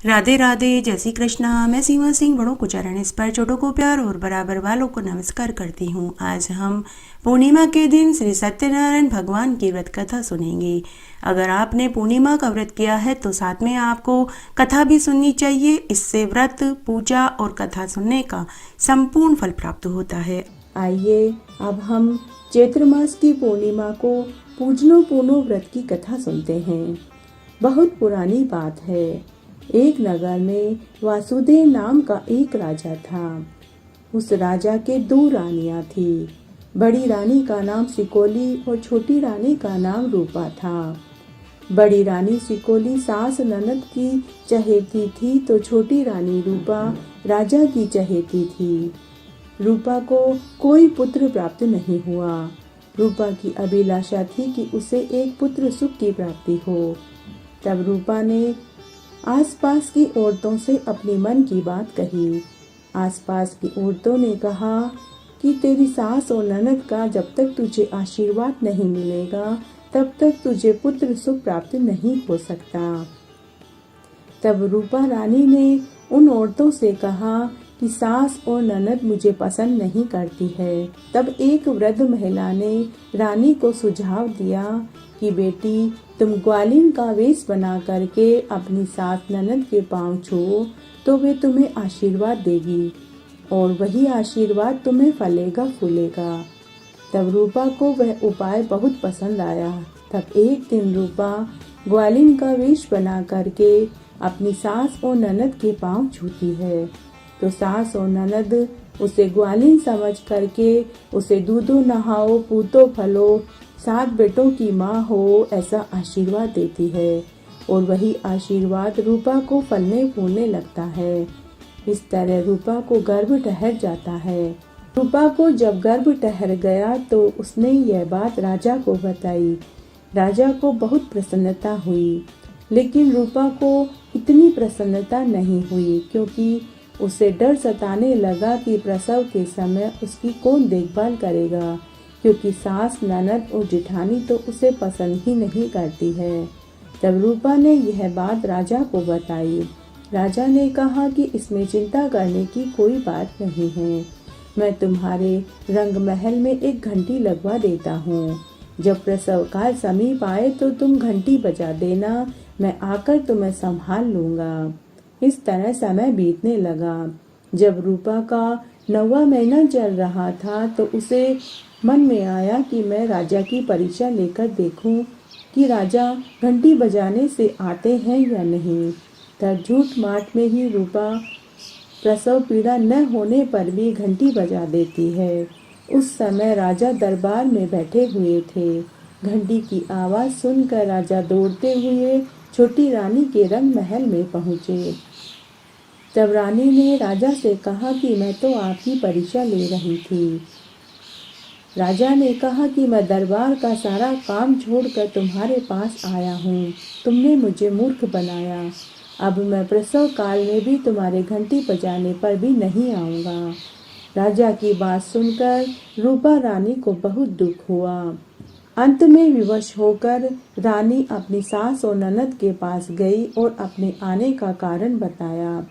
राधे राधे, जय श्री कृष्णा। मैं सीमा सिंह बड़ों को चरण स्पर्श, छोटों को प्यार और बराबर वालों को नमस्कार करती हूँ। आज हम पूर्णिमा के दिन श्री सत्यनारायण भगवान की व्रत कथा सुनेंगे। अगर आपने पूर्णिमा का व्रत किया है तो साथ में आपको कथा भी सुननी चाहिए। इससे व्रत, पूजा और कथा सुनने का संपूर्ण फल प्राप्त होता है। आइए अब हम चैत्र मास की पूर्णिमा को पूजनो पूर्णो व्रत की कथा सुनते हैं। बहुत पुरानी बात है। एक नगर में वासुदेव नाम का एक राजा था। उस राजा के दो रानियां थी। बड़ी रानी का नाम सिकोली और छोटी रानी का नाम रूपा था। बड़ी रानी सिकोली सास ननद की चहेती थी तो छोटी रानी रूपा राजा की चहेती थी। रूपा को कोई पुत्र प्राप्त नहीं हुआ। रूपा की अभिलाषा थी कि उसे एक पुत्र सुख की प्राप्ति हो। तब रूपा ने आसपास की औरतों से अपनी मन की बात कही। आसपास की औरतों ने कहा कि तेरी सास और ननद का जब तक तुझे आशीर्वाद नहीं मिलेगा तब तक तुझे पुत्र सुख प्राप्त नहीं हो सकता। तब रूपा रानी ने उन औरतों से कहा कि सास और ननद मुझे पसंद नहीं करती है। तब एक वृद्ध महिला ने रानी को सुझाव दिया कि बेटी, तुम ग्वालिन का वेश बना करके अपनी सास ननद के पांव छुओ तो वे तुम्हें आशीर्वाद देगी और वही आशीर्वाद तुम्हें फलेगा फूलेगा। तब रूपा को वह उपाय बहुत पसंद आया। तब एक दिन रूपा ग्वालिन का वेश बना करके अपनी सास और ननद के पांव छूती है तो सास और ननद उसे ग्वालिन समझ करके उसे दूधो नहाओ, पूतो फलो, 7 बेटों की माँ हो ऐसा आशीर्वाद देती है और वही आशीर्वाद रूपा को फलने फूलने लगता है। इस तरह रूपा को गर्भ ठहर जाता है। रूपा को जब गर्भ ठहर गया तो उसने यह बात राजा को बताई। राजा को बहुत प्रसन्नता हुई, लेकिन रूपा को इतनी प्रसन्नता नहीं हुई क्योंकि उसे डर सताने लगा कि प्रसव के समय उसकी कौन देखभाल करेगा, क्योंकि सास, ननद और जेठानी तो उसे पसंद ही नहीं करती है। तब रूपा ने यह बात राजा को बताई। राजा ने कहा कि इसमें चिंता करने की कोई बात नहीं है। मैं तुम्हारे रंग महल में एक घंटी लगवा देता हूँ। जब प्रसव काल समीप आए तो तुम घंटी बजा देना, मैं आकर तुम्हें संभाल लूंगा। इस तरह समय बीतने लगा। जब रूपा का 9वां महीना चल रहा था तो उसे मन में आया कि मैं राजा की परीक्षा लेकर देखूं कि राजा घंटी बजाने से आते हैं या नहीं। तब झूठ माट में ही रूपा प्रसव पीड़ा न होने पर भी घंटी बजा देती है। उस समय राजा दरबार में बैठे हुए थे। घंटी की आवाज सुनकर राजा दौड़ते हुए छोटी रानी के रंग महल में पहुंचे। तब रानी ने राजा से कहा कि मैं तो आपकी परीक्षा ले रही थी। राजा ने कहा कि मैं दरबार का सारा काम छोड़कर तुम्हारे पास आया हूँ। तुमने मुझे मूर्ख बनाया। अब मैं प्रसव काल में भी तुम्हारे घंटी बजाने पर भी नहीं आऊँगा। राजा की बात सुनकर रूपा रानी को बहुत दुख हुआ। अंत में विवश होकर रानी अपनी सास और ननद के पास गई और अपने आने का कारण बताया।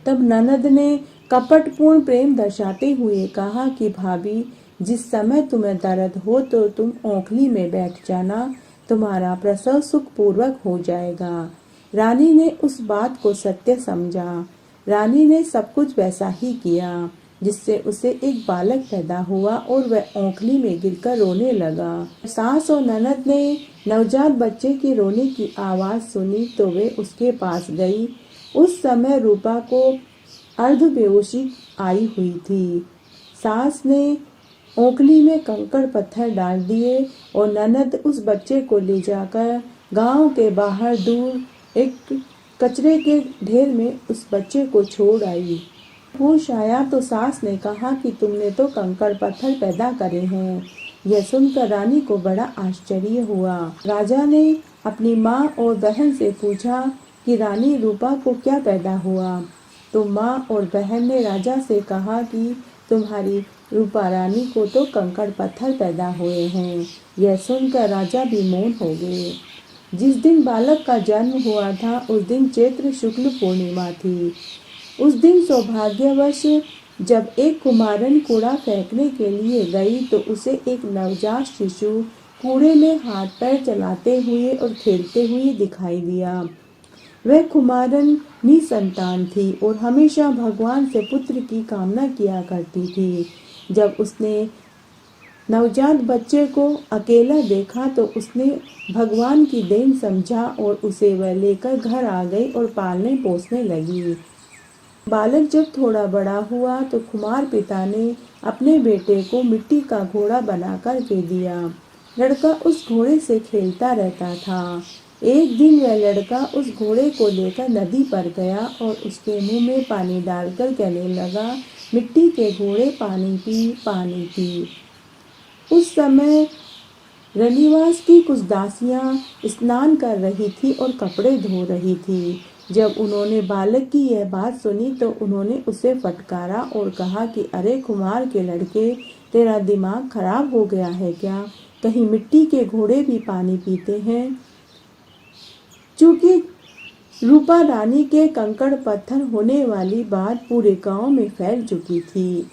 तब ननद ने कपटपूर्ण प्रेम दर्शाते हुए कहा कि भाभी, जिस समय तुम्हें दर्द हो तो तुम ओखली में बैठ जाना, तुम्हारा प्रसव सुख पूर्वक हो जाएगा। रानी ने उस बात को सत्य समझा। रानी ने सब कुछ वैसा ही किया, जिससे उसे एक बालक पैदा हुआ और वह ओखली में गिरकर रोने लगा। सास और ननद ने नवजात बच्चे के रोने की आवाज सुनी तो वे उसके पास गई। उस समय रूपा को अर्धबेहोशी आई हुई थी। सास ने ओखली में कंकड़ पत्थर डाल दिए और ननद उस बच्चे को ले जाकर गांव के बाहर दूर एक कचरे के ढेर में उस बच्चे को छोड़ आई। होश आया तो सास ने कहा कि तुमने तो कंकड़ पत्थर पैदा करे हैं। यह सुनकर रानी को बड़ा आश्चर्य हुआ। राजा ने अपनी माँ और बहन से पूछा कि रानी, रूपा को क्या पैदा हुआ? तो माँ और बहन ने राजा से कहा कि तुम्हारी रूपा रानी को तो कंकड़ पत्थर पैदा हुए हैं। यह सुनकर राजा भी मौन हो गए। जिस दिन बालक का जन्म हुआ था उस दिन चैत्र शुक्ल पूर्णिमा थी। उस दिन सौभाग्यवश जब एक कुमारन कूड़ा फेंकने के लिए गई तो उसे एक नवजात शिशु कूड़े में हाथ पैर चलाते हुए और खेलते हुए दिखाई दिया। वह कुमारन निसंतान थी और हमेशा भगवान से पुत्र की कामना किया करती थी। जब उसने नवजात बच्चे को अकेला देखा तो उसने भगवान की देन समझा और उसे वह लेकर घर आ गई और पालने पोसने लगी। बालक जब थोड़ा बड़ा हुआ तो कुमार पिता ने अपने बेटे को मिट्टी का घोड़ा बनाकर के दिया। लड़का उस घोड़े से खेलता रहता था। एक दिन वह लड़का उस घोड़े को लेकर नदी पर गया और उसके मुंह में पानी डालकर कहने लगा, मिट्टी के घोड़े पानी पी, पानी पी। उस समय रनिवास की कुछ दासियां स्नान कर रही थी और कपड़े धो रही थी। जब उन्होंने बालक की यह बात सुनी तो उन्होंने उसे फटकारा और कहा कि अरे कुमार के लड़के, तेरा दिमाग खराब हो गया है क्या? कहीं मिट्टी के घोड़े भी पानी पीते हैं? चूंकि रूपा रानी के कंकड़ पत्थर होने वाली बात पूरे गांव में फैल चुकी थी।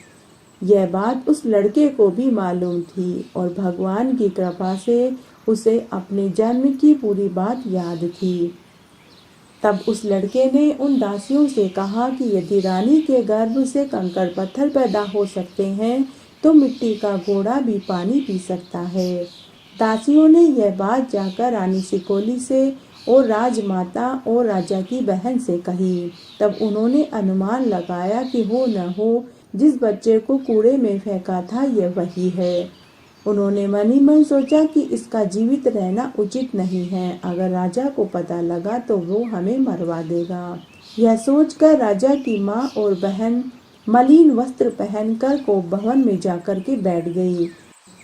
यह बात उस लड़के को भी मालूम थी और भगवान की कृपा से उसे अपने जन्म की पूरी बात याद थी। तब उस लड़के ने उन दासियों से कहा कि यदि रानी के गर्भ से कंकड़ पत्थर पैदा हो सकते हैं तो मिट्टी का घोड़ा भी पानी पी सकता है। दासियों ने यह बात जाकर रानी सिकोली से और राजमाता और राजा की बहन से कही। तब उन्होंने अनुमान लगाया कि हो न हो जिस बच्चे को कूड़े में फेंका था यह वही है। उन्होंने मन ही मन सोचा कि इसका जीवित रहना उचित नहीं है। अगर राजा को पता लगा तो वो हमें मरवा देगा। यह सोचकर राजा की माँ और बहन मलिन वस्त्र पहनकर को भवन में जाकर के बैठ गई।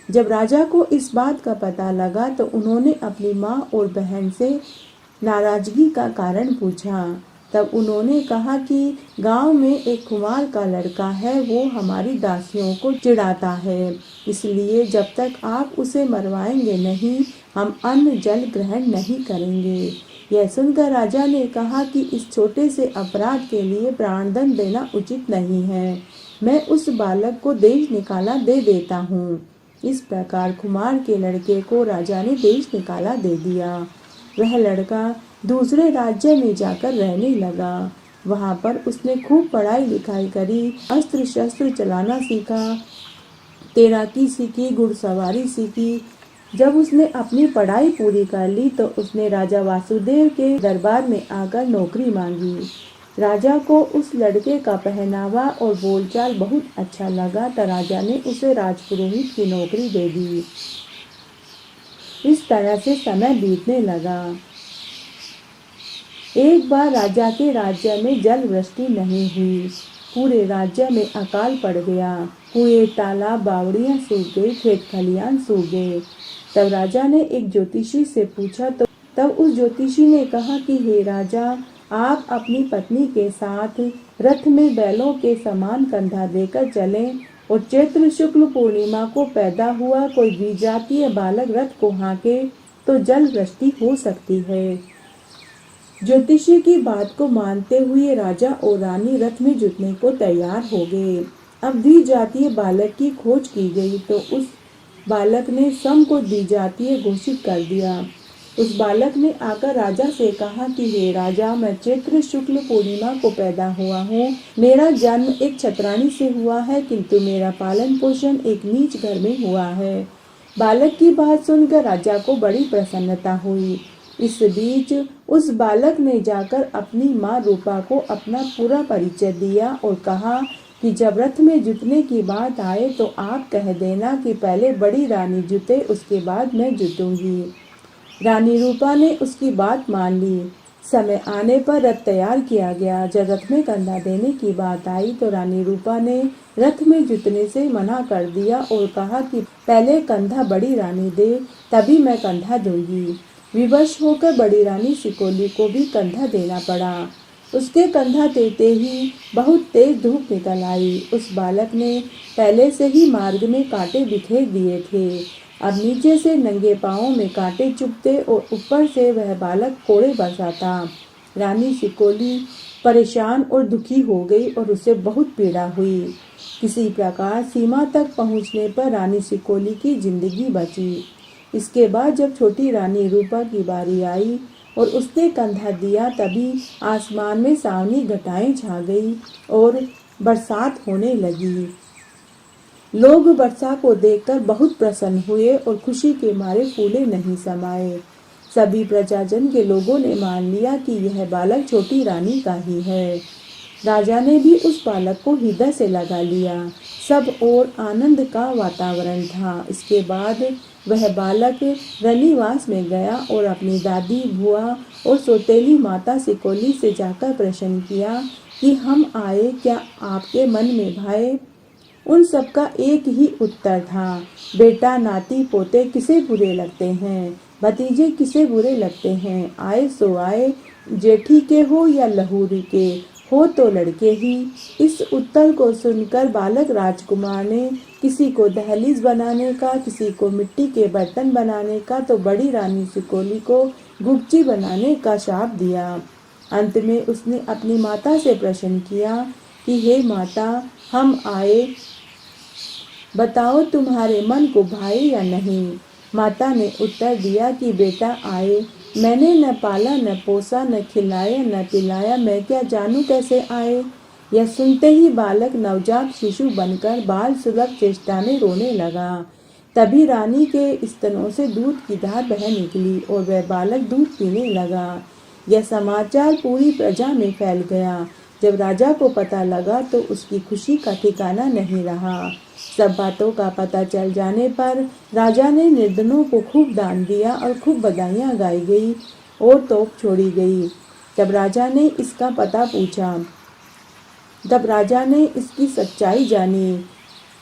जब राजा को इस बात का पता लगा तो उन्होंने अपनी माँ और बहन से नाराजगी का कारण पूछा। तब उन्होंने कहा कि गांव में एक कुमार का लड़का है, वो हमारी दासियों को चिढ़ाता है, इसलिए जब तक आप उसे मरवाएंगे नहीं हम अन्न जल ग्रहण नहीं करेंगे। यह सुनकर राजा ने कहा कि इस छोटे से अपराध के लिए प्राणदंड देना उचित नहीं है। मैं उस बालक को देश निकाला दे देता हूँ। इस प्रकार कुमार के लड़के को राजा ने देश निकाला दे दिया। वह लड़का दूसरे राज्य में जाकर रहने लगा। वहाँ पर उसने खूब पढ़ाई लिखाई करी, अस्त्र शस्त्र चलाना सीखा, तैराकी सीखी, घुड़सवारी सीखी। जब उसने अपनी पढ़ाई पूरी कर ली तो उसने राजा वासुदेव के दरबार में आकर नौकरी मांगी। राजा को उस लड़के का पहनावा और बोलचाल बहुत अच्छा लगा तो राजा ने उसे राजपुरोहित की नौकरी दे दी। इस तरह से समय बीतने लगा। एक बार राजा के राज्य में जल वृष्टि नहीं हुई। पूरे राज्य में अकाल पड़ गया। कुएं, तालाब, बावड़ियां सूख गई, खेत खलियान सूख गए। तब राजा ने एक ज्योतिषी से पूछा तो तब उस ज्योतिषी ने कहा कि हे राजा, आप अपनी पत्नी के साथ रथ में बैलों के समान कंधा देकर चलें और चैत्र शुक्ल पूर्णिमा को पैदा हुआ कोई द्विजातीय बालक रथ को हाँके तो जल वृष्टि हो सकती है। ज्योतिषी की बात को मानते हुए राजा और रानी रथ में जुटने को तैयार हो गए। अब द्विजातीय बालक की खोज की गई तो उस बालक ने सम को द्विजातीय घोषित कर दिया। उस बालक ने आकर राजा से कहा कि हे राजा, मैं चैत्र शुक्ल पूर्णिमा को पैदा हुआ हूँ। मेरा जन्म एक छत्राणी से हुआ है किंतु मेरा पालन पोषण एक नीच घर में हुआ है। बालक की बात सुनकर राजा को बड़ी प्रसन्नता हुई। इस बीच उस बालक ने जाकर अपनी माँ रूपा को अपना पूरा परिचय दिया और कहा कि जब रथ में जुटने की बात आए तो आप कह देना कि पहले बड़ी रानी जुटे, उसके बाद मैं जुटूंगी। रानी रूपा ने उसकी बात मान ली। समय आने पर रथ तैयार किया गया। जब रथ में कंधा देने की बात आई तो रानी रूपा ने रथ में जुटने से मना कर दिया और कहा कि पहले कंधा बड़ी रानी दे, तभी मैं कंधा दूंगी। विवश होकर बड़ी रानी सिकोली को भी कंधा देना पड़ा। उसके कंधा देते ही बहुत तेज धूप निकल आई। उस बालक ने पहले से ही मार्ग में कांटे बिखेर दिए थे। अब नीचे से नंगे पाँवों में कांटे चुभते और ऊपर से वह बालक कोड़े बरसाता। रानी सिकोली परेशान और दुखी हो गई और उसे बहुत पीड़ा हुई। किसी प्रकार सीमा तक पहुंचने पर रानी सिकोली की जिंदगी बची। इसके बाद जब छोटी रानी रूपा की बारी आई और उसने कंधा दिया, तभी आसमान में सावनी घटाएं छा गई और बरसात होने लगी। लोग वर्षा को देखकर बहुत प्रसन्न हुए और खुशी के मारे फूले नहीं समाये। सभी प्रजाजन के लोगों ने मान लिया कि यह बालक छोटी रानी का ही है। राजा ने भी उस बालक को हृदय से लगा लिया। सब और आनंद का वातावरण था। इसके बाद वह बालक रनिवास में गया और अपनी दादी, बुआ और सौतेली माता सिकोली से जाकर प्रश्न किया कि हम आए क्या आपके मन में भाए? उन सबका एक ही उत्तर था, बेटा, नाती, पोते किसे बुरे लगते हैं, भतीजे किसे बुरे लगते हैं, आए सो आए, जेठी के हो या लहूरी के हो तो लड़के ही। इस उत्तर को सुनकर बालक राजकुमार ने किसी को दहलीज बनाने का, किसी को मिट्टी के बर्तन बनाने का, तो बड़ी रानी सिकोली को गुपची बनाने का शाप दिया। अंत में उसने अपनी माता से प्रश्न किया कि हे माता, हम आए, बताओ तुम्हारे मन को भाए या नहीं। माता ने उत्तर दिया कि बेटा आए, मैंने न पाला न पोसा न खिलाया न पिलाया, मैं क्या जानूं कैसे आए। यह सुनते ही बालक नवजात शिशु बनकर बाल सुलभ चेष्टा में रोने लगा। तभी रानी के स्तनों से दूध की धार बह निकली और वह बालक दूध पीने लगा। यह समाचार पूरी प्रजा में फैल गया। जब राजा को पता लगा तो उसकी खुशी का ठिकाना नहीं रहा। सब बातों का पता चल जाने पर राजा ने निर्धनों को खूब दान दिया और खूब बधाइयाँ गाई गई और तोप छोड़ी गई। जब राजा ने इसका पता पूछा, तब राजा ने इसकी सच्चाई जानी।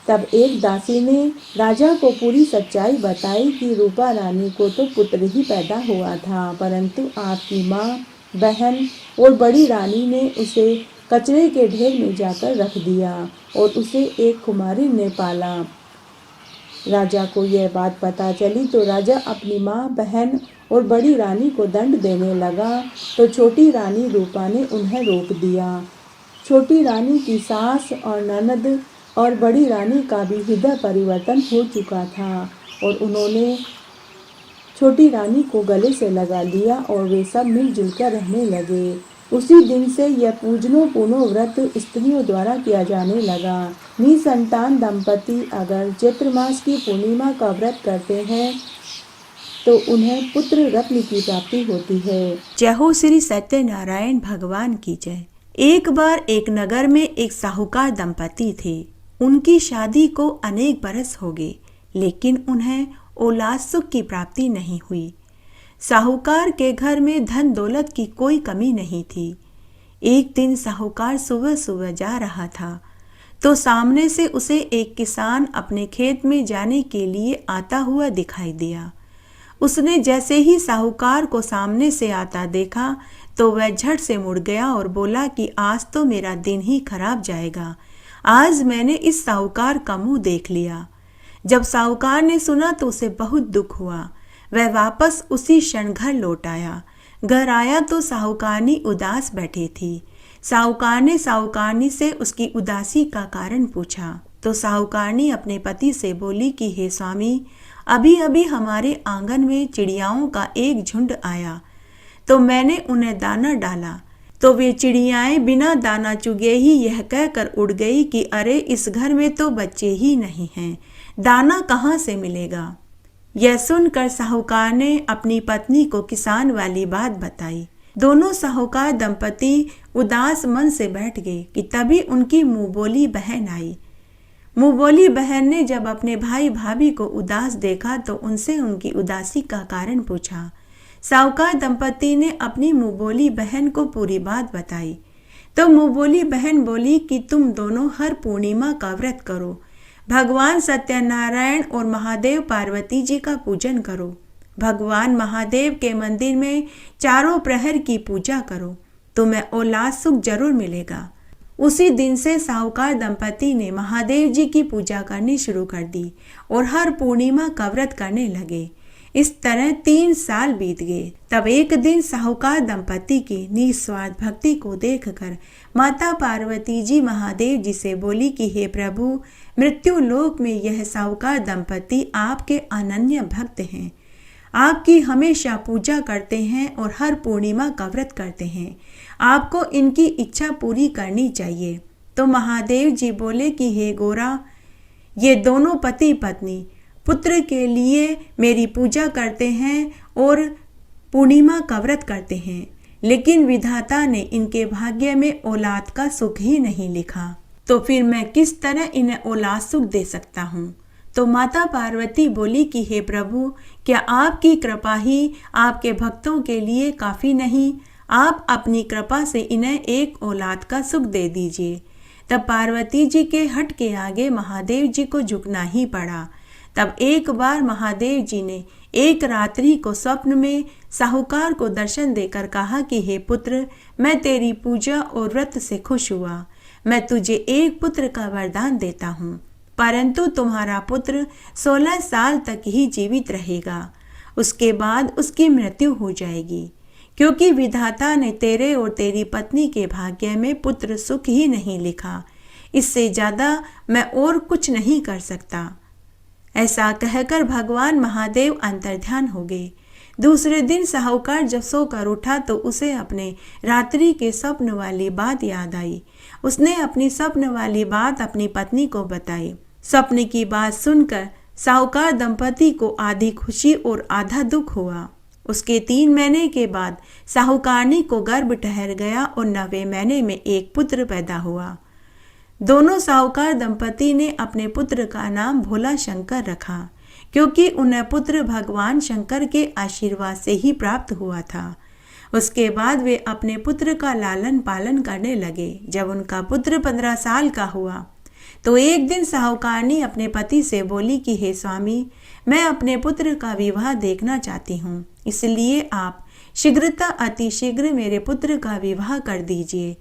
तब एक दासी ने राजा को पूरी सच्चाई बताई कि रूपा रानी को तो पुत्र ही पैदा हुआ था, परंतु आपकी माँ, बहन और बड़ी रानी ने उसे कचरे के ढेर में जाकर रख दिया और उसे एक कुमारी ने पाला। राजा को यह बात पता चली तो राजा अपनी माँ, बहन और बड़ी रानी को दंड देने लगा, तो छोटी रानी रूपा ने उन्हें रोक दिया। छोटी रानी की सास और ननद और बड़ी रानी का भी हृदय परिवर्तन हो चुका था और उन्होंने छोटी रानी को गले से लगा लिया और वे सब मिलजुल कर रहने लगे। उसी दिन से यह पूजनो पुनो व्रत स्त्रियों द्वारा किया जाने लगा। निसंतान दंपति अगर चैत्र मास की पूर्णिमा का व्रत करते हैं तो उन्हें पुत्र रत्न की प्राप्ति होती है। जय हो श्री सत्यनारायण भगवान की जय। एक बार एक नगर में एक साहूकार दंपति थे। उनकी शादी को अनेक बरस हो गए, लेकिन उन्हें औलाद सुख की प्राप्ति नहीं हुई। साहूकार के घर में धन दौलत की कोई कमी नहीं थी। एक दिन साहूकार सुबह सुबह जा रहा था तो सामने से उसे एक किसान अपने खेत में जाने के लिए आता हुआ दिखाई दिया। उसने जैसे ही साहूकार को सामने से आता देखा तो वह झट से मुड़ गया और बोला कि आज तो मेरा दिन ही खराब जाएगा। आज मैंने इस साहूकार का मुंह देख लिया। जब साहूकार ने सुना तो उसे बहुत दुख हुआ। वह वापस उसी क्षण घर लौट आया। घर आया तो साहूकारनी उदास बैठी थी। साहूकार ने साहूकारनी से उसकी उदासी का कारण पूछा तो साहूकारनी अपने पति से बोली कि हे स्वामी, अभी अभी हमारे आंगन में चिड़ियाओं का एक झुंड आया तो मैंने उन्हें दाना डाला तो वे चिड़ियाएं बिना दाना चुगे ही यह कहकर उड़ गई कि अरे इस घर में तो बच्चे ही नहीं हैं, दाना कहाँ से मिलेगा। यह सुनकर साहूकार ने अपनी पत्नी को किसान वाली बात बताई। दोनों साहूकार दंपति उदास मन से बैठ गए कि तभी उनकी मुंहबोली बहन आई। मुंहबोली बहन ने जब अपने भाई भाभी को उदास देखा तो उनसे उनकी उदासी का कारण पूछा। साहूकार दंपति ने अपनी मुंहबोली बहन को पूरी बात बताई तो मुंहबोली बहन बोली कि तुम दोनों हर पूर्णिमा का व्रत करो, भगवान सत्यनारायण और महादेव पार्वती जी का पूजन करो, भगवान महादेव के मंदिर में चारों प्रहर की पूजा करो, तुम्हें औलाद सुख जरूर मिलेगा। उसी दिन से साहूकार दंपति ने महादेव जी की पूजा करनी शुरू कर दी और हर पूर्णिमा का व्रत करने लगे। इस तरह 3 साल बीत गए। तब एक दिन साहूकार दंपति की निस्वार्थ भक्ति को देखकर माता पार्वती जी महादेव जी से बोली कि हे प्रभु, मृत्यु लोक में यह साहूकार दंपति आपके अनन्य भक्त हैं, आपकी हमेशा पूजा करते हैं और हर पूर्णिमा का व्रत करते हैं। आपको इनकी इच्छा पूरी करनी चाहिए। तो महादेव जी बोले कि हे गोरा, ये दोनों पति पत्नी पुत्र के लिए मेरी पूजा करते हैं और पूर्णिमा का व्रत करते हैं, लेकिन विधाता ने इनके भाग्य में औलाद का सुख ही नहीं लिखा, तो फिर मैं किस तरह इन्हें औलाद सुख दे सकता हूँ। तो माता पार्वती बोली कि हे प्रभु, क्या आपकी कृपा ही आपके भक्तों के लिए काफ़ी नहीं? आप अपनी कृपा से इन्हें एक औलाद का सुख दे दीजिए। तब पार्वती जी के हट के आगे महादेव जी को झुकना ही पड़ा। तब एक बार महादेव जी ने एक रात्रि को स्वप्न में साहूकार को दर्शन देकर कहा कि हे पुत्र, मैं तेरी पूजा और व्रत से खुश हुआ। मैं तुझे एक पुत्र का वरदान देता हूँ, परंतु तुम्हारा पुत्र 16 साल तक ही जीवित रहेगा। उसके बाद उसकी मृत्यु हो जाएगी, क्योंकि विधाता ने तेरे और तेरी पत्नी के भाग्य में पुत्र सुख ही नहीं लिखा। इससे ज़्यादा मैं और कुछ नहीं कर सकता। ऐसा कहकर भगवान महादेव अंतर्ध्यान हो गए। दूसरे दिन साहूकार जब सोकर उठा तो उसे अपने रात्रि के स्वप्न वाली बात याद आई। उसने अपनी स्वप्न वाली बात अपनी पत्नी को बताई। स्वप्न की बात सुनकर साहूकार दंपति को आधी खुशी और आधा दुख हुआ। उसके 3 महीने के बाद साहूकारनी को गर्भ ठहर गया और 9वें महीने में एक पुत्र पैदा हुआ। दोनों साहूकार दंपति ने अपने पुत्र का नाम भोला शंकर रखा, क्योंकि उन्हें पुत्र भगवान शंकर के आशीर्वाद से ही प्राप्त हुआ था। उसके बाद वे अपने पुत्र का लालन पालन करने लगे। जब उनका पुत्र 15 साल का हुआ तो एक दिन साहूकारनी अपने पति से बोली कि हे स्वामी, मैं अपने पुत्र का विवाह देखना चाहती हूँ, इसलिए आप शीघ्रता अतिशीघ्र मेरे पुत्र का विवाह कर दीजिए।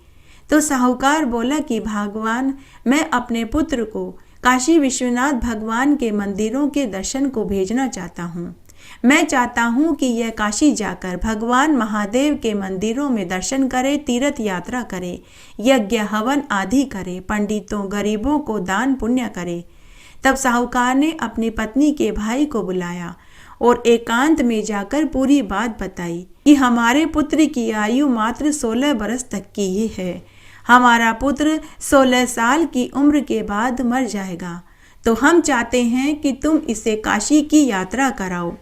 तो साहूकार बोला कि भगवान, मैं अपने पुत्र को काशी विश्वनाथ भगवान के मंदिरों के दर्शन को भेजना चाहता हूँ। मैं चाहता हूँ कि यह काशी जाकर भगवान महादेव के मंदिरों में दर्शन करे, तीर्थ यात्रा करे, यज्ञ हवन आदि करे, पंडितों गरीबों को दान पुण्य करे। तब साहूकार ने अपनी पत्नी के भाई को बुलाया और एकांत में जाकर पूरी बात बताई कि हमारे पुत्र की आयु मात्र 16 बरस तक की ही है। हमारा पुत्र 16 साल की उम्र के बाद मर जाएगा, तो हम चाहते हैं कि तुम इसे काशी की यात्रा कराओ,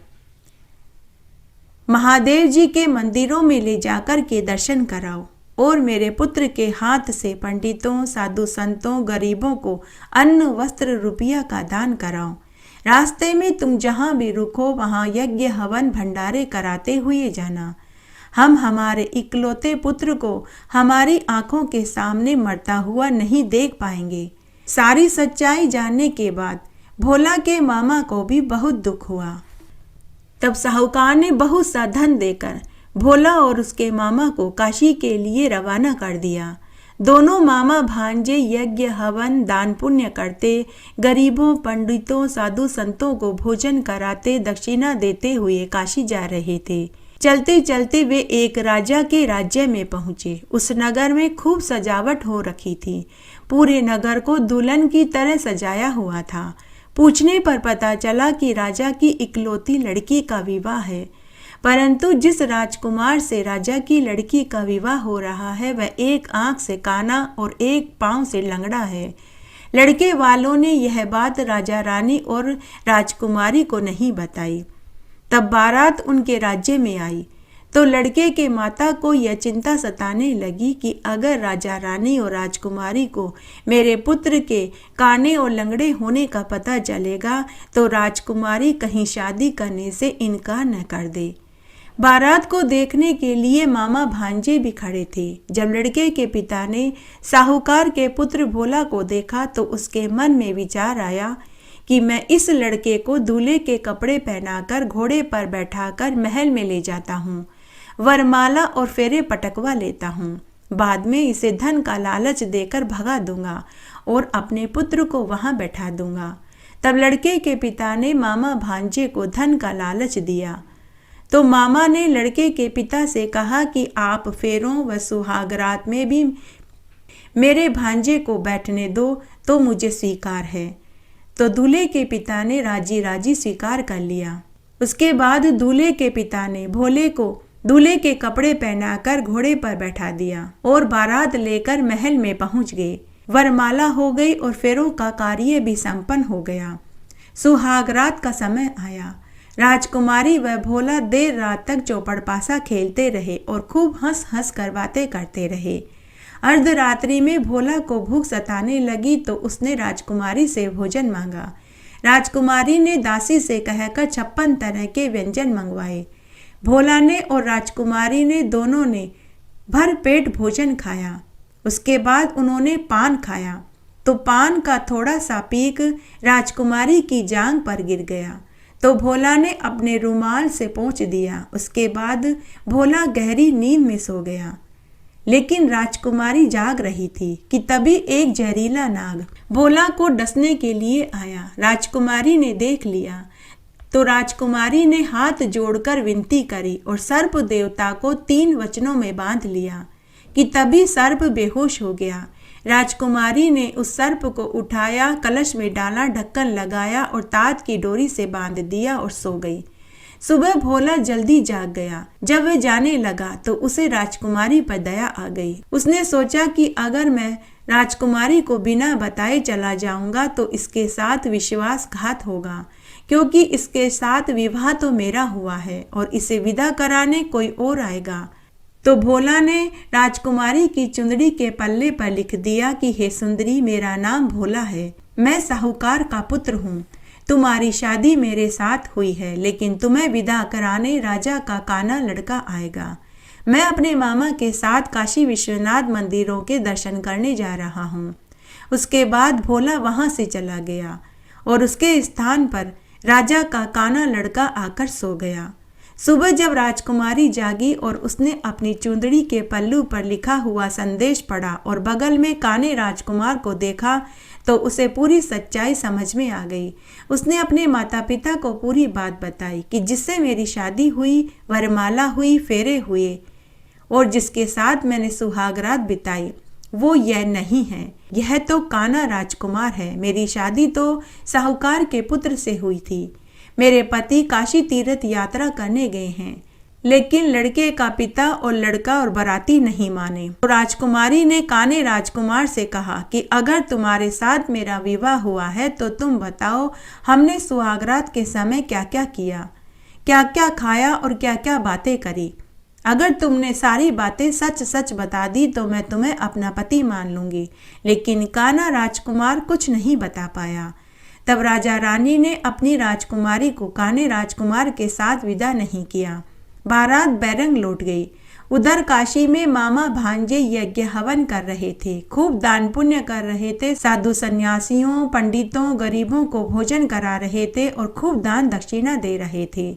महादेव जी के मंदिरों में ले जाकर के दर्शन कराओ और मेरे पुत्र के हाथ से पंडितों, साधु संतों, गरीबों को अन्न, वस्त्र, रुपया का दान कराओ। रास्ते में तुम जहाँ भी रुको वहाँ यज्ञ हवन भंडारे कराते हुए जाना। हम हमारे इकलौते पुत्र को हमारी आंखों के सामने मरता हुआ नहीं देख पाएंगे। सारी सच्चाई जानने के बाद भोला के मामा को भी बहुत दुख हुआ। तब साहूकार ने बहुत सा धन देकर भोला और उसके मामा को काशी के लिए रवाना कर दिया। दोनों मामा भांजे यज्ञ हवन दान पुण्य करते, गरीबों, पंडितों, साधु संतों को भोजन कराते, दक्षिणा देते हुए काशी जा रहे थे। चलते चलते वे एक राजा के राज्य में पहुंचे। उस नगर में खूब सजावट हो रखी थी। पूरे नगर को दुल्हन की तरह सजाया हुआ था। पूछने पर पता चला कि राजा की इकलौती लड़की का विवाह है, परंतु जिस राजकुमार से राजा की लड़की का विवाह हो रहा है वह एक आंख से काना और एक पांव से लंगड़ा है। लड़के वालों ने यह बात राजा रानी और राजकुमारी को नहीं बताई। तब बारात उनके राज्य में आई तो लड़के के माता को यह चिंता सताने लगी कि अगर राजा रानी और राजकुमारी को मेरे पुत्र के काने और लंगड़े होने का पता चलेगा तो राजकुमारी कहीं शादी करने से इनकार न कर दे। बारात को देखने के लिए मामा भांजे भी खड़े थे। जब लड़के के पिता ने साहूकार के पुत्र भोला को देखा तो उसके मन में विचार आया कि मैं इस लड़के को दूल्हे के कपड़े पहनाकर घोड़े पर बैठाकर महल में ले जाता हूँ, वरमाला और फेरे पटकवा लेता हूँ बाद में इसे धन का लालच देकर भगा दूंगा और अपने पुत्र को वहां बैठा दूंगा। तब लड़के के पिता ने मामा भांजे को धन का लालच दिया। तो मामा ने लड़के के पिता से कहा कि आप फेरों व सुहागरात में भी मेरे भांजे को बैठने दो तो मुझे स्वीकार है। तो दूल्हे के पिता ने राजी राजी स्वीकार कर लिया। उसके बाद दूल्हे के पिता ने भोले को दूल्हे के कपड़े पहनाकर घोड़े पर बैठा दिया और बारात लेकर महल में पहुंच गए। वरमाला हो गई और फेरों का कार्य भी संपन्न हो गया। सुहागरात का समय आया। राजकुमारी व भोला देर रात तक चौपड़पासा खेलते रहे और खूब हंस हंस कर बातें करते रहे। अर्धरात्रि में भोला को भूख सताने लगी तो उसने राजकुमारी से भोजन मांगा। राजकुमारी ने दासी से कहकर 56 तरह के व्यंजन मंगवाए। भोला ने और राजकुमारी ने दोनों ने भर पेट भोजन खाया। उसके बाद उन्होंने पान खाया तो पान का थोड़ा सा पीक राजकुमारी की जांघ पर गिर गया तो भोला ने अपने रुमाल से पोंछ दिया। उसके बाद भोला गहरी नींद में सो गया। लेकिन राजकुमारी जाग रही थी कि तभी एक जहरीला नाग भोला को डसने के लिए आया। राजकुमारी ने देख लिया तो राजकुमारी ने हाथ जोड़कर विनती करी और सर्प देवता को 3 वचनों में बांध लिया कि तभी सर्प बेहोश हो गया। राजकुमारी ने उस सर्प को उठाया, कलश में डाला, ढक्कन लगाया और तात की डोरी से बांध दिया और सो गई। सुबह भोला जल्दी जाग गया। जब वह जाने लगा तो उसे राजकुमारी पर दया आ गई। उसने सोचा कि अगर मैं राजकुमारी को बिना बताए चला जाऊंगा तो इसके साथ विश्वासघात होगा, क्योंकि इसके साथ विवाह तो मेरा हुआ है और इसे विदा कराने कोई और आएगा। तो भोला ने राजकुमारी की चुंदड़ी के पल्ले पर लिख दिया कि हे सुंदरी, मेरा नाम भोला है, मैं साहूकार का पुत्र हूँ। तुम्हारी शादी मेरे साथ हुई है, लेकिन तुम्हें विदा कराने राजा का काना लड़का आएगा। मैं अपने मामा के साथ काशी विश्वनाथ मंदिरों के दर्शन करने जा रहा हूँ। उसके बाद भोला वहाँ से चला गया और उसके स्थान पर राजा का काना लड़का आकर सो गया। सुबह जब राजकुमारी जागी और उसने अपनी चुंदड़ी के पल्लू पर लिखा हुआ संदेश पढ़ा और बगल में काने राजकुमार को देखा तो उसे पूरी सच्चाई समझ में आ गई। उसने अपने माता पिता को पूरी बात बताई कि जिससे मेरी शादी हुई, वरमाला हुई, फेरे हुए और जिसके साथ मैंने सुहागरात बिताई वो यह नहीं है, यह तो काना राजकुमार है। मेरी शादी तो साहूकार के पुत्र से हुई थी। मेरे पति काशी तीर्थ यात्रा करने गए हैं, लेकिन लड़के का पिता और लड़का और बाराती नहीं माने। तो राजकुमारी ने काने राजकुमार से कहा कि अगर तुम्हारे साथ मेरा विवाह हुआ है तो तुम बताओ, हमने सुहागरात के समय क्या क्या किया, क्या क्या खाया और क्या क्या बातें करी। अगर तुमने सारी बातें सच सच बता दी तो मैं तुम्हें अपना पति मान लूंगी। लेकिन काना राजकुमार कुछ नहीं बता पाया। तब राजा रानी ने अपनी राजकुमारी को काने राजकुमार के साथ विदा नहीं किया। बारात बैरंग लौट गई। उधर काशी में मामा भांजे यज्ञ हवन कर रहे थे, खूब दान पुण्य कर रहे थे, साधु सन्यासियों, पंडितों, गरीबों को भोजन करा रहे थे और खूब दान दक्षिणा दे रहे थे।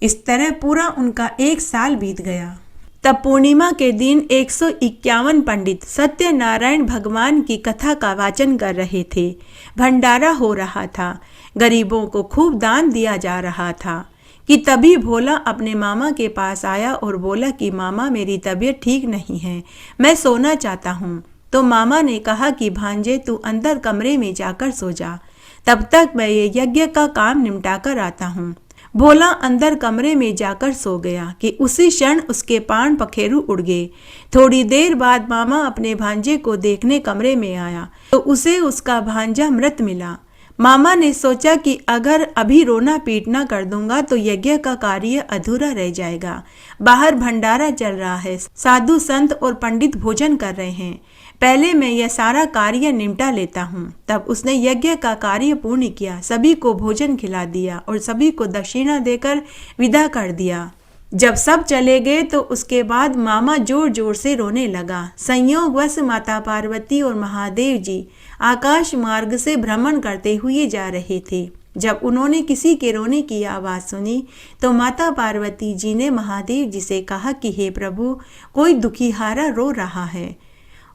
इस तरह पूरा उनका 1 साल बीत गया। तब पूर्णिमा के दिन 151 पंडित सत्यनारायण भगवान की कथा का वाचन कर रहे थे। भंडारा हो रहा था, गरीबों को खूब दान दिया जा रहा था कि तभी भोला अपने मामा के पास आया और बोला कि मामा, मेरी तबीयत ठीक नहीं है, मैं सोना चाहता हूँ। तो मामा ने कहा कि भांजे, तू अंदर कमरे में जाकर सो जा, तब तक मैं ये यज्ञ का काम निपटा कर आता हूँ। भोला अंदर कमरे में जाकर सो गया कि उसी क्षण उसके पान पखेरु उड़ गए। थोड़ी देर बाद मामा अपने भांजे को देखने कमरे में आया तो उसे उसका भांजा मृत मिला। मामा ने सोचा कि अगर अभी रोना पीटना कर दूंगा तो यज्ञ का कार्य अधूरा रह जाएगा। बाहर भंडारा चल रहा है, साधु संत और पंडित भोजन कर रहे हैं, पहले मैं यह सारा कार्य निपटा लेता हूँ। तब उसने यज्ञ का कार्य पूर्ण किया, सभी को भोजन खिला दिया और सभी को दक्षिणा देकर विदा कर दिया। जब सब चले गए तो उसके बाद मामा जोर जोर से रोने लगा। संयोगवश माता पार्वती और महादेव जी आकाश मार्ग से भ्रमण करते हुए जा रहे थे। जब उन्होंने किसी के रोने की आवाज़ सुनी तो माता पार्वती जी ने महादेव जी से कहा कि हे प्रभु, कोई दुखीहारा रो रहा है,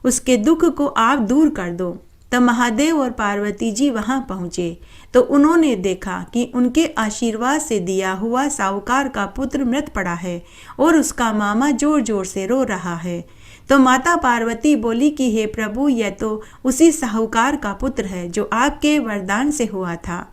उसके दुख को आप दूर कर दो। तब महादेव और पार्वती जी वहां पहुंचे तो उन्होंने देखा कि उनके आशीर्वाद से दिया हुआ साहूकार का पुत्र मृत पड़ा है और उसका मामा जोर जोर से रो रहा है। तो माता पार्वती बोली कि हे प्रभु, यह तो उसी साहूकार का पुत्र है जो आपके वरदान से हुआ था।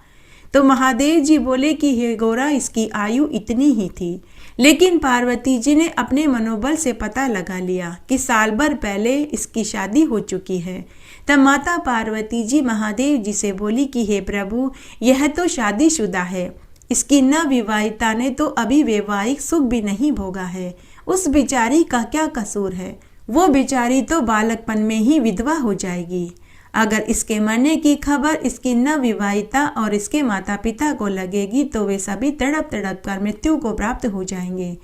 तो महादेव जी बोले कि हे गौरा, इसकी आयु इतनी ही थी। लेकिन पार्वती जी ने अपने मनोबल से पता लगा लिया कि साल भर पहले इसकी शादी हो चुकी है। तब माता पार्वती जी महादेव जी से बोली कि हे प्रभु, यह तो शादीशुदा है, इसकी नवविवाहिता ने तो अभी वैवाहिक सुख भी नहीं भोगा है, उस बेचारी का क्या कसूर है? वो बेचारी तो बालकपन में ही विधवा हो जाएगी। अगर इसके मरने की खबर इसकी नवविवाहिता और इसके माता पिता को लगेगी तो वे सभी तड़प तड़प कर मृत्यु को प्राप्त हो जाएंगे।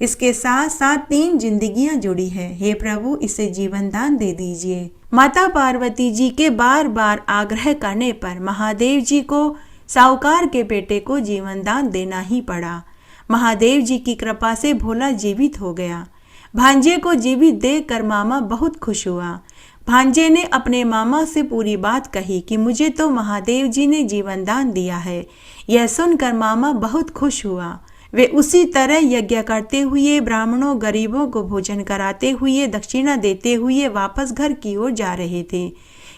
इसके साथ साथ 3 जिंदगियां जुड़ी है। हे प्रभु, इसे जीवन दान दे दीजिए। माता पार्वती जी के बार बार आग्रह करने पर महादेव जी को साहूकार के बेटे को जीवन दान देना ही पड़ा। महादेव जी की कृपा से भोला जीवित हो गया। भांजे को जीवित देखकर मामा बहुत खुश हुआ। भांजे ने अपने मामा से पूरी बात कही कि मुझे तो महादेव जी ने जीवन दान दिया है। यह सुनकर मामा बहुत खुश हुआ। वे उसी तरह यज्ञ करते हुए, ब्राह्मणों गरीबों को भोजन कराते हुए, दक्षिणा देते हुए वापस घर की ओर जा रहे थे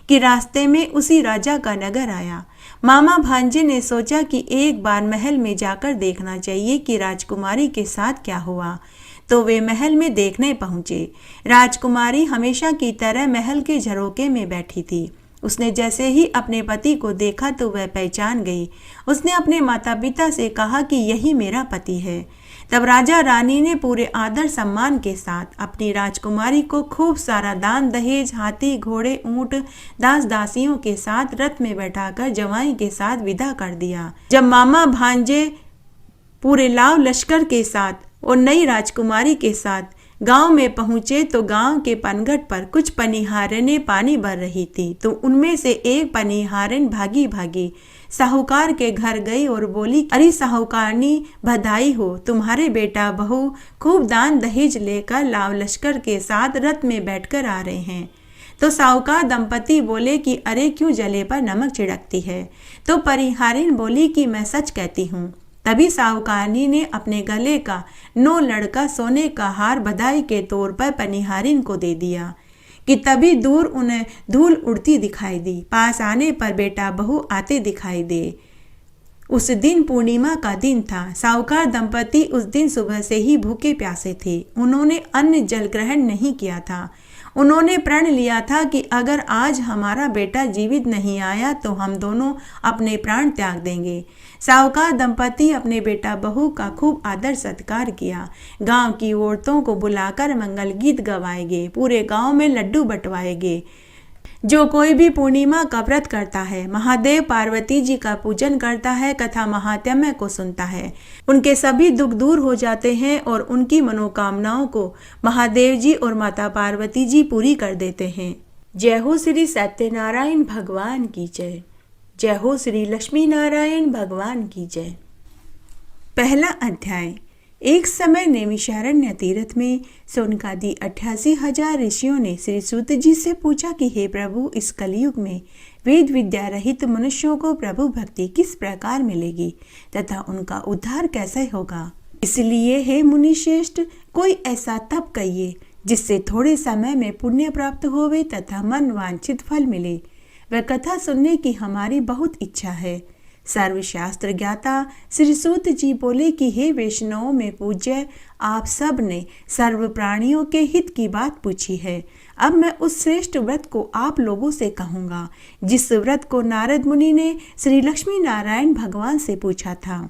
कि रास्ते में उसी राजा का नगर आया। मामा भांजे ने सोचा कि एक बार महल में जाकर देखना चाहिए कि राजकुमारी के साथ क्या हुआ। तो वे महल में देखने पहुंचे। राजकुमारी हमेशा की तरह महल के झरोके में बैठी थी। उसने जैसे ही अपने पति को देखा तो वह पहचान गई। उसने अपने माता पिता से कहा कि यही मेरा पति है। तब राजा रानी ने पूरे आदर सम्मान के साथ अपनी राजकुमारी को खूब सारा दान दहेज, हाथी घोड़े ऊंट, दास दासियों के साथ रथ में बैठाकर जवाई के साथ विदा कर दिया। जब मामा भांजे पूरे लाव लश्कर के साथ और नई राजकुमारी के साथ गांव में पहुंचे तो गांव के पनघट पर कुछ पनिहारनें पानी भर रही थी। तो उनमें से एक पनिहारन भागी भागी साहूकार के घर गई और बोली, अरे साहूकारनी, बधाई हो, तुम्हारे बेटा बहू खूब दान दहेज लेकर लाव लश्कर के साथ रथ में बैठकर आ रहे हैं। तो साहूकार दंपति बोले कि अरे क्यों जले पर नमक छिड़कती है? तो परिहारिन बोली कि मैं सच कहती हूँ। तभी साहूकारनी ने अपने गले का 9 लड़का सोने का हार बधाई के तौर पर पनिहारिन को दे दिया कि तभी दूर उन्हें धूल उड़ती दिखाई दी। पास आने पर बेटा बहू आते दिखाई दे। उस दिन पूर्णिमा का दिन था। साहूकार दंपति उस दिन सुबह से ही भूखे प्यासे थे। उन्होंने अन्न जल ग्रहण नहीं किया था। उन्होंने प्रण लिया था कि अगर आज हमारा बेटा जीवित नहीं आया तो हम दोनों अपने प्राण त्याग देंगे। साहूकार दंपति अपने बेटा बहू का खूब आदर सत्कार किया। गांव की औरतों को बुलाकर मंगल गीत गवाएंगे, पूरे गांव में लड्डू बंटवाएंगे। जो कोई भी पूर्णिमा का व्रत करता है, महादेव पार्वती जी का पूजन करता है, कथा महात्म्य को सुनता है, उनके सभी दुख दूर हो जाते हैं और उनकी मनोकामनाओं को महादेव जी और माता पार्वती जी पूरी कर देते हैं। जय हो श्री सत्यनारायण भगवान की जय। जय हो श्री लक्ष्मी नारायण भगवान की जय। पहला अध्याय। एक समय नैमिषारण्य तीर्थ में सोनकादि 88,000 ऋषियों ने श्री सूत जी से पूछा कि हे प्रभु, इस कलयुग में वेद विद्या रहित मनुष्यों को प्रभु भक्ति किस प्रकार मिलेगी तथा उनका उद्धार कैसे होगा? इसलिए हे मुनि श्रेष्ठ, कोई ऐसा तप कहिए जिससे थोड़े समय में पुण्य प्राप्त होवे तथा मन वांछित फल मिले। वह कथा सुनने की हमारी बहुत इच्छा है। सर्वशास्त्र ज्ञाता श्री सूत जी बोले कि हे वैष्णवों में पूज्य, आप सब ने सर्व प्राणियों के हित की बात पूछी है। अब मैं उस श्रेष्ठ व्रत को आप लोगों से कहूँगा जिस व्रत को नारद मुनि ने श्री लक्ष्मी नारायण भगवान से पूछा था।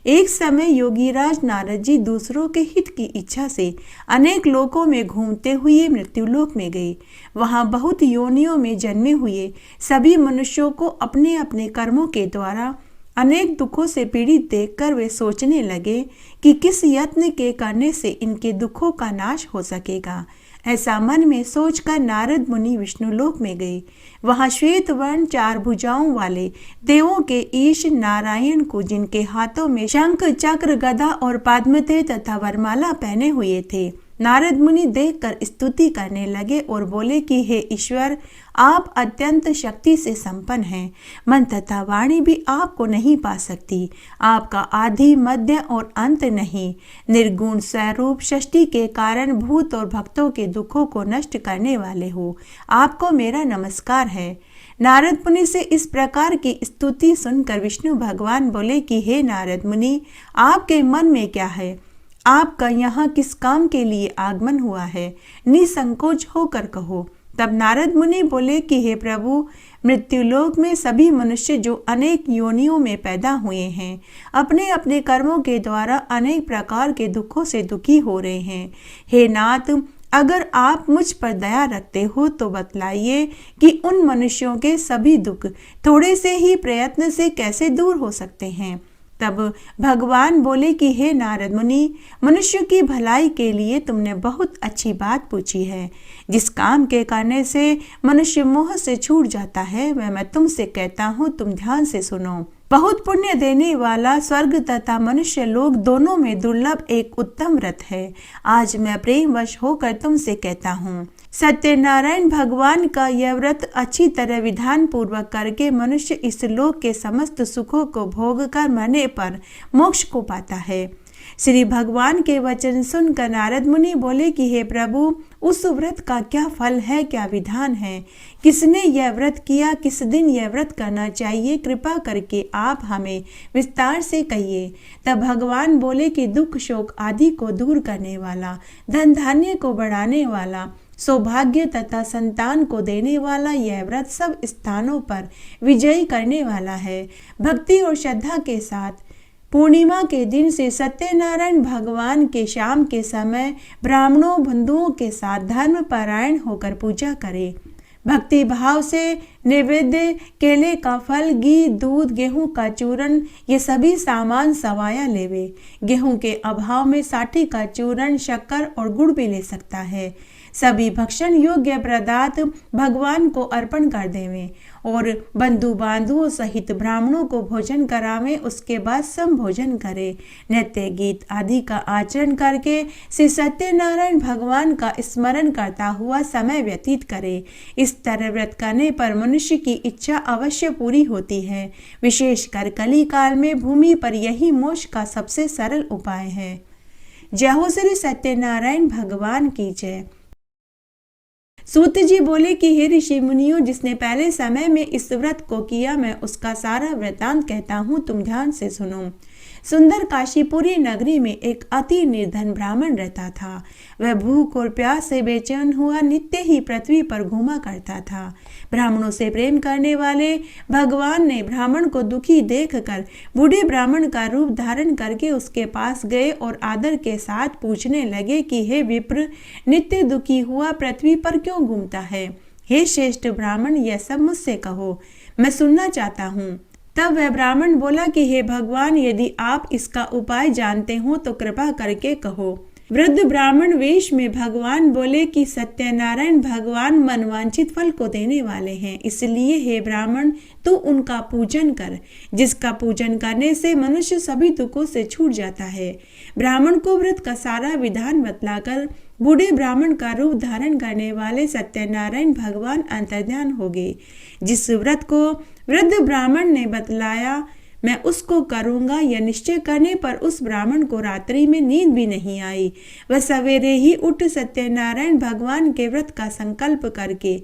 एक समय योगीराज नारद जी दूसरों के हित की इच्छा से अनेक लोकों में घूमते हुए मृत्युलोक में गए। वहां बहुत योनियों में जन्मे हुए सभी मनुष्यों को अपने अपने कर्मों के द्वारा अनेक दुखों से पीड़ित देखकर वे सोचने लगे कि किस यत्न के करने से इनके दुखों का नाश हो सकेगा। ऐसा मन में सोचकर नारद मुनि विष्णुलोक में गए। वहां श्वेत वर्ण 4 भुजाओं वाले देवों के ईश नारायण को, जिनके हाथों में शंख चक्र गदा और पद्म थे तथा वरमाला पहने हुए थे, नारद मुनि देखकर स्तुति करने लगे और बोले कि हे ईश्वर, आप अत्यंत शक्ति से संपन्न हैं। मन तथा वाणी भी आपको नहीं पा सकती। आपका आदि मध्य और अंत नहीं। निर्गुण स्वरूप सृष्टि के कारण भूत और भक्तों के दुखों को नष्ट करने वाले हो। आपको मेरा नमस्कार है। नारद मुनि से इस प्रकार की स्तुति सुनकर विष्णु भगवान बोले कि हे नारद मुनि, आपके मन में क्या है? आपका यहाँ किस काम के लिए आगमन हुआ है? निसंकोच होकर कहो। तब नारद मुनि बोले कि हे प्रभु, मृत्युलोक में सभी मनुष्य जो अनेक योनियों में पैदा हुए हैं, अपने अपने कर्मों के द्वारा अनेक प्रकार के दुखों से दुखी हो रहे हैं। हे नाथ, अगर आप मुझ पर दया रखते हो तो बतलाइए कि उन मनुष्यों के सभी दुख थोड़े से ही प्रयत्न से कैसे दूर हो सकते हैं। तब भगवान बोले कि हे नारद मुनि, मनुष्य की भलाई के लिए तुमने बहुत अच्छी बात पूछी है। जिस काम के करने से मनुष्य मोह से छूट जाता है, वह मैं तुमसे कहता हूँ, तुम ध्यान से सुनो। बहुत पुण्य देने वाला स्वर्ग तथा मनुष्य लोक दोनों में दुर्लभ एक उत्तम व्रत है। आज मैं प्रेमवश होकर तुमसे कहता हूँ। सत्यनारायण भगवान का यह व्रत अच्छी तरह विधान पूर्वक करके मनुष्य इस लोक के समस्त सुखों को भोग कर मरने पर मोक्ष को पाता है। श्री भगवान के वचन सुनकर नारद मुनि बोले कि हे प्रभु, उस व्रत का क्या फल है, क्या विधान है? किसने यह व्रत किया? किस दिन यह व्रत करना चाहिए? कृपा करके आप हमें विस्तार से कहिए। तब भगवान बोले कि दुख शोक आदि को दूर करने वाला, धन धान्य को बढ़ाने वाला, सौभाग्य तथा संतान को देने वाला यह व्रत सब स्थानों पर विजयी करने वाला है। भक्ति और श्रद्धा के साथ पूर्णिमा के दिन से सत्यनारायण भगवान के शाम के समय ब्राह्मणों बंधुओं के साथ धर्म परायण होकर पूजा करें। भक्ति भाव से नैवेद्य, केले का फल, घी, दूध, गेहूं का चूर्ण, ये सभी सामान सवाया लेवे। गेहूं के अभाव में साठी का चूर्ण, शक्कर और गुड़ भी ले सकता है। सभी भक्षण योग्य पदार्थ भगवान को अर्पण कर देवें और बंधु बांधुओं सहित ब्राह्मणों को भोजन करावें। उसके बाद सम भोजन करें। नृत्य गीत आदि का आचरण करके श्री सत्यनारायण भगवान का स्मरण करता हुआ समय व्यतीत करे। इस तरह व्रत करने पर मनुष्य की इच्छा अवश्य पूरी होती है। विशेषकर कली काल में भूमि पर यही मोक्ष का सबसे सरल उपाय है। जय हो श्री सत्यनारायण भगवान की जय। सूत जी बोले कि हे ऋषि मुनियों, जिसने पहले समय में इस व्रत को किया, मैं उसका सारा वृतांत कहता हूँ, तुम ध्यान से सुनो। सुंदर काशीपुरी नगरी में एक अति निर्धन ब्राह्मण रहता था। वह भूख और प्यास से बेचैन हुआ नित्य ही पृथ्वी पर घूमा करता था। ब्राह्मणों से प्रेम करने वाले भगवान ने ब्राह्मण को दुखी देखकर बूढ़े ब्राह्मण का रूप धारण करके उसके पास गए और आदर के साथ पूछने लगे कि हे विप्र, नित्य दुखी हुआ पृथ्वी पर क्यों घूमता है? हे श्रेष्ठ ब्राह्मण, यह सब मुझसे कहो, मैं सुनना चाहता हूँ। तब वह ब्राह्मण बोला कि हे भगवान, यदि आप इसका उपाय जानते हो तो कृपा करके कहो। वृद्ध ब्राह्मण वेश में भगवान बोले कि सत्यनारायण भगवान मनवांछित फल को देने वाले हैं, इसलिए हे ब्राह्मण, तू उनका पूजन कर, जिसका पूजन करने से मनुष्य सभी दुखों से छूट जाता है। ब्राह्मण को व्रत का सारा विधान बतलाकर बूढ़े ब्राह्मण का रूप धारण करने वाले सत्यनारायण भगवान अंतर्ध्यान हो गए। जिस व्रत को वृद्ध ब्राह्मण ने बतलाया, मैं उसको करूंगा, यह निश्चय करने पर उस ब्राह्मण को रात्रि में नींद भी नहीं आई। वह सवेरे ही उठ सत्यनारायण भगवान के व्रत का संकल्प करके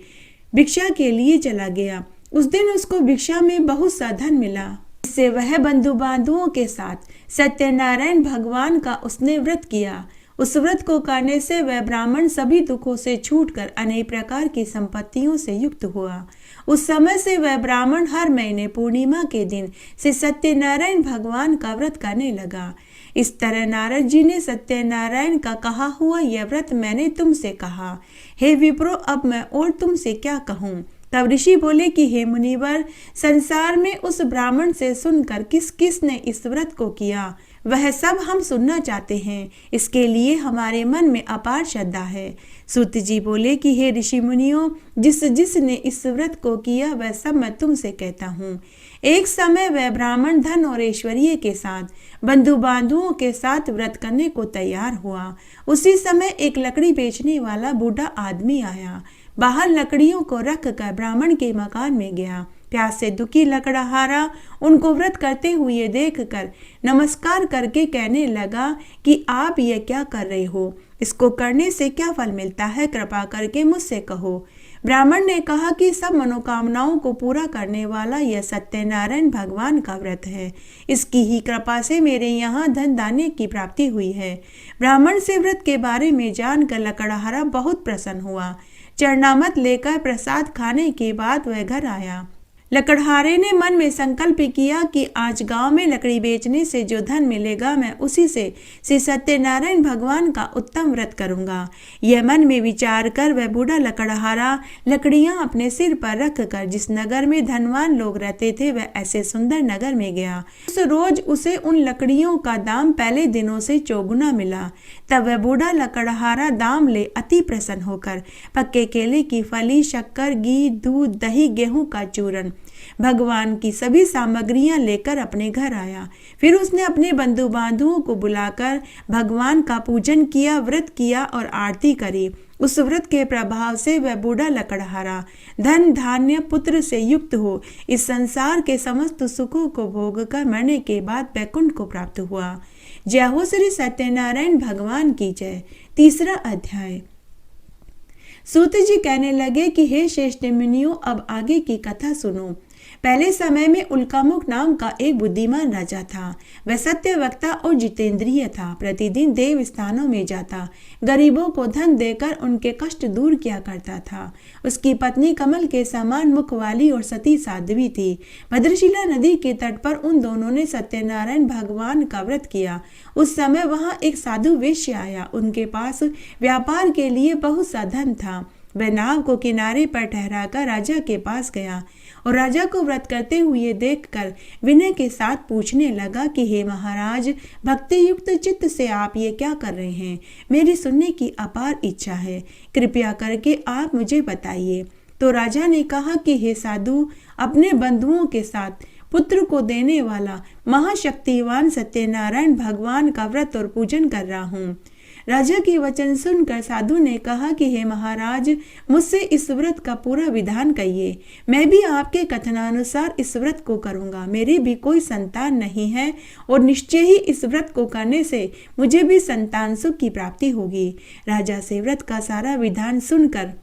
भिक्षा के लिए चला गया। उस दिन उसको भिक्षा में बहुत सा धन मिला। इससे वह बंधु बांधुओं के साथ सत्यनारायण भगवान का उसने व्रत किया। उस व्रत को करने से वह ब्राह्मण सभी दुखों से छूटकर अनेक प्रकार की संपत्तियों से युक्त हुआ। उस समय से वह ब्राह्मण हर महीने पूर्णिमा के दिन से सत्यनारायण भगवान का व्रत करने लगा। इस तरह नारद जी ने सत्यनारायण का कहा हुआ यह व्रत मैंने तुमसे कहा। हे विप्रो, अब मैं और तुमसे क्या कहूँ? तब ऋषि बोले कि हे मुनिवर, संसार में उस ब्राह्मण से सुनकर किस किस ने इस व्रत को किया, वह सब हम सुनना चाहते हैं। इसके लिए हमारे मन में अपार श्रद्धा है। सूत जी बोले कि हे ऋषि मुनियों, जिसने इस व्रत को किया वह सब मैं तुमसे कहता हूँ। एक समय वह ब्राह्मण धन और ऐश्वर्य के साथ बंधु बांधुओं के साथ व्रत करने को तैयार हुआ। उसी समय एक लकड़ी बेचने वाला बूढ़ा आदमी आया। बाहर लकड़ियों को रख कर ब्राह्मण के मकान में गया। प्यास से दुखी लकड़हारा उनको व्रत करते हुए देखकर नमस्कार करके कहने लगा कि आप ये क्या कर रहे हो, इसको करने से क्या फल मिलता है, कृपा करके मुझसे कहो। ब्राह्मण ने कहा कि सब मनोकामनाओं को पूरा करने वाला यह सत्यनारायण भगवान का व्रत है। इसकी ही कृपा से मेरे यहाँ धन दाने की प्राप्ति हुई है। ब्राह्मण से व्रत के बारे में जानकर लकड़हारा बहुत प्रसन्न हुआ। चरणामत लेकर प्रसाद खाने के बाद वह घर आया। लकड़हारे ने मन में संकल्प किया कि आज गांव में लकड़ी बेचने से जो धन मिलेगा मैं उसी से श्री सत्यनारायण भगवान का उत्तम व्रत करूंगा। यह मन में विचार कर वह बूढ़ा लकड़हारा लकड़ियां अपने सिर पर रख कर जिस नगर में धनवान लोग रहते थे वह ऐसे सुंदर नगर में गया। उस रोज उसे उन लकड़ियों का दाम पहले दिनों से चौगुना मिला। तब वह बूढ़ा लकड़हारा दाम ले अति प्रसन्न होकर पक्के केले की फली, शक्कर, घी, दूध, दही, गेहूं का चूरन, भगवान की सभी सामग्रियां लेकर अपने घर आया। फिर उसने अपने बंधु बांधुओं को बुलाकर भगवान का पूजन किया, व्रत किया और आरती करी। उस व्रत के प्रभाव से वह बूढ़ा लकड़हारा धन धान्य पुत्र से युक्त हो इस संसार के समस्त सुखों को भोग कर मरने के बाद बैकुंठ को प्राप्त हुआ। जय हो श्री सत्यनारायण भगवान की जय। तीसरा अध्याय। सूत जी कहने लगे कि हे श्रेष्ठ मुनियों, अब आगे की कथा सुनो। पहले समय में उल्कामुख नाम का एक बुद्धिमान राजा था। वह सत्यवक्ता और जितेंद्रिय था। प्रतिदिन देव स्थानों में जाता, गरीबों को धन देकर उनके कष्ट दूर किया करता था। उसकी पत्नी कमल के समान मुख वाली और सती साध्वी थी। भद्रशिला नदी के तट पर उन दोनों ने सत्यनारायण भगवान का व्रत किया। उस समय वहां एक साधु वेश्य आया। उनके पास व्यापार के लिए बहुत सा धन था। वह नाव को किनारे पर ठहराकर राजा के पास गया और राजा को व्रत करते हुए देखकर विनय के साथ पूछने लगा कि हे महाराज, भक्ति युक्त चित्त से आप ये क्या कर रहे हैं? मेरी सुनने की अपार इच्छा है, कृपया करके आप मुझे बताइए। तो राजा ने कहा कि हे साधु, अपने बंधुओं के साथ पुत्र को देने वाला महाशक्तिवान सत्यनारायण भगवान का व्रत और पूजन कर रहा हूँ। राजा के वचन सुनकर साधु ने कहा कि हे महाराज, मुझसे इस व्रत का पूरा विधान कहिए। मैं भी आपके कथनानुसार इस व्रत को करूंगा। मेरी भी कोई संतान नहीं है और निश्चय ही इस व्रत को करने से मुझे भी संतान सुख की प्राप्ति होगी। राजा से व्रत का सारा विधान सुनकर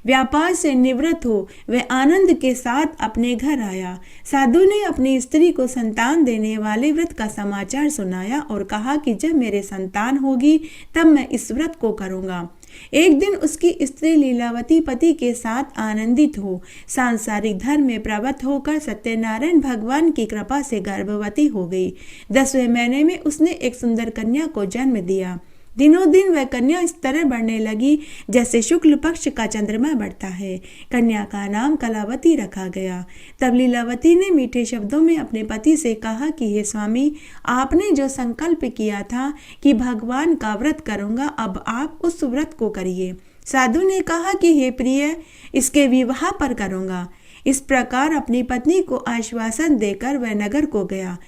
व्यापार से निवृत्त हो वह आनंद के साथ अपने घर आया। साधु ने अपनी स्त्री को संतान देने वाले व्रत का समाचार सुनाया और कहा कि जब मेरे संतान होगी तब मैं इस व्रत को करूंगा। एक दिन उसकी स्त्री लीलावती पति के साथ आनंदित हो सांसारिक धर्म में प्रवृत्त होकर सत्यनारायण भगवान की कृपा से गर्भवती हो गई। 10वें महीने में उसने एक सुंदर कन्या को जन्म दिया। दिनों दिन वह कन्या इस तरह बढ़ने लगी जैसे शुक्ल पक्ष का चंद्रमा बढ़ता है। कन्या का नाम कलावती रखा गया। तब लीलावती ने मीठे शब्दों में अपने पति से कहा कि हे स्वामी, आपने जो संकल्प किया था कि भगवान का व्रत करूंगा, अब आप उस व्रत को करिए। साधु ने कहा कि हे प्रिय, इसके विवाह पर करूंगा। इस प्रकार अपनी पत्नी को आश्वासन देकर वह नगर को गया।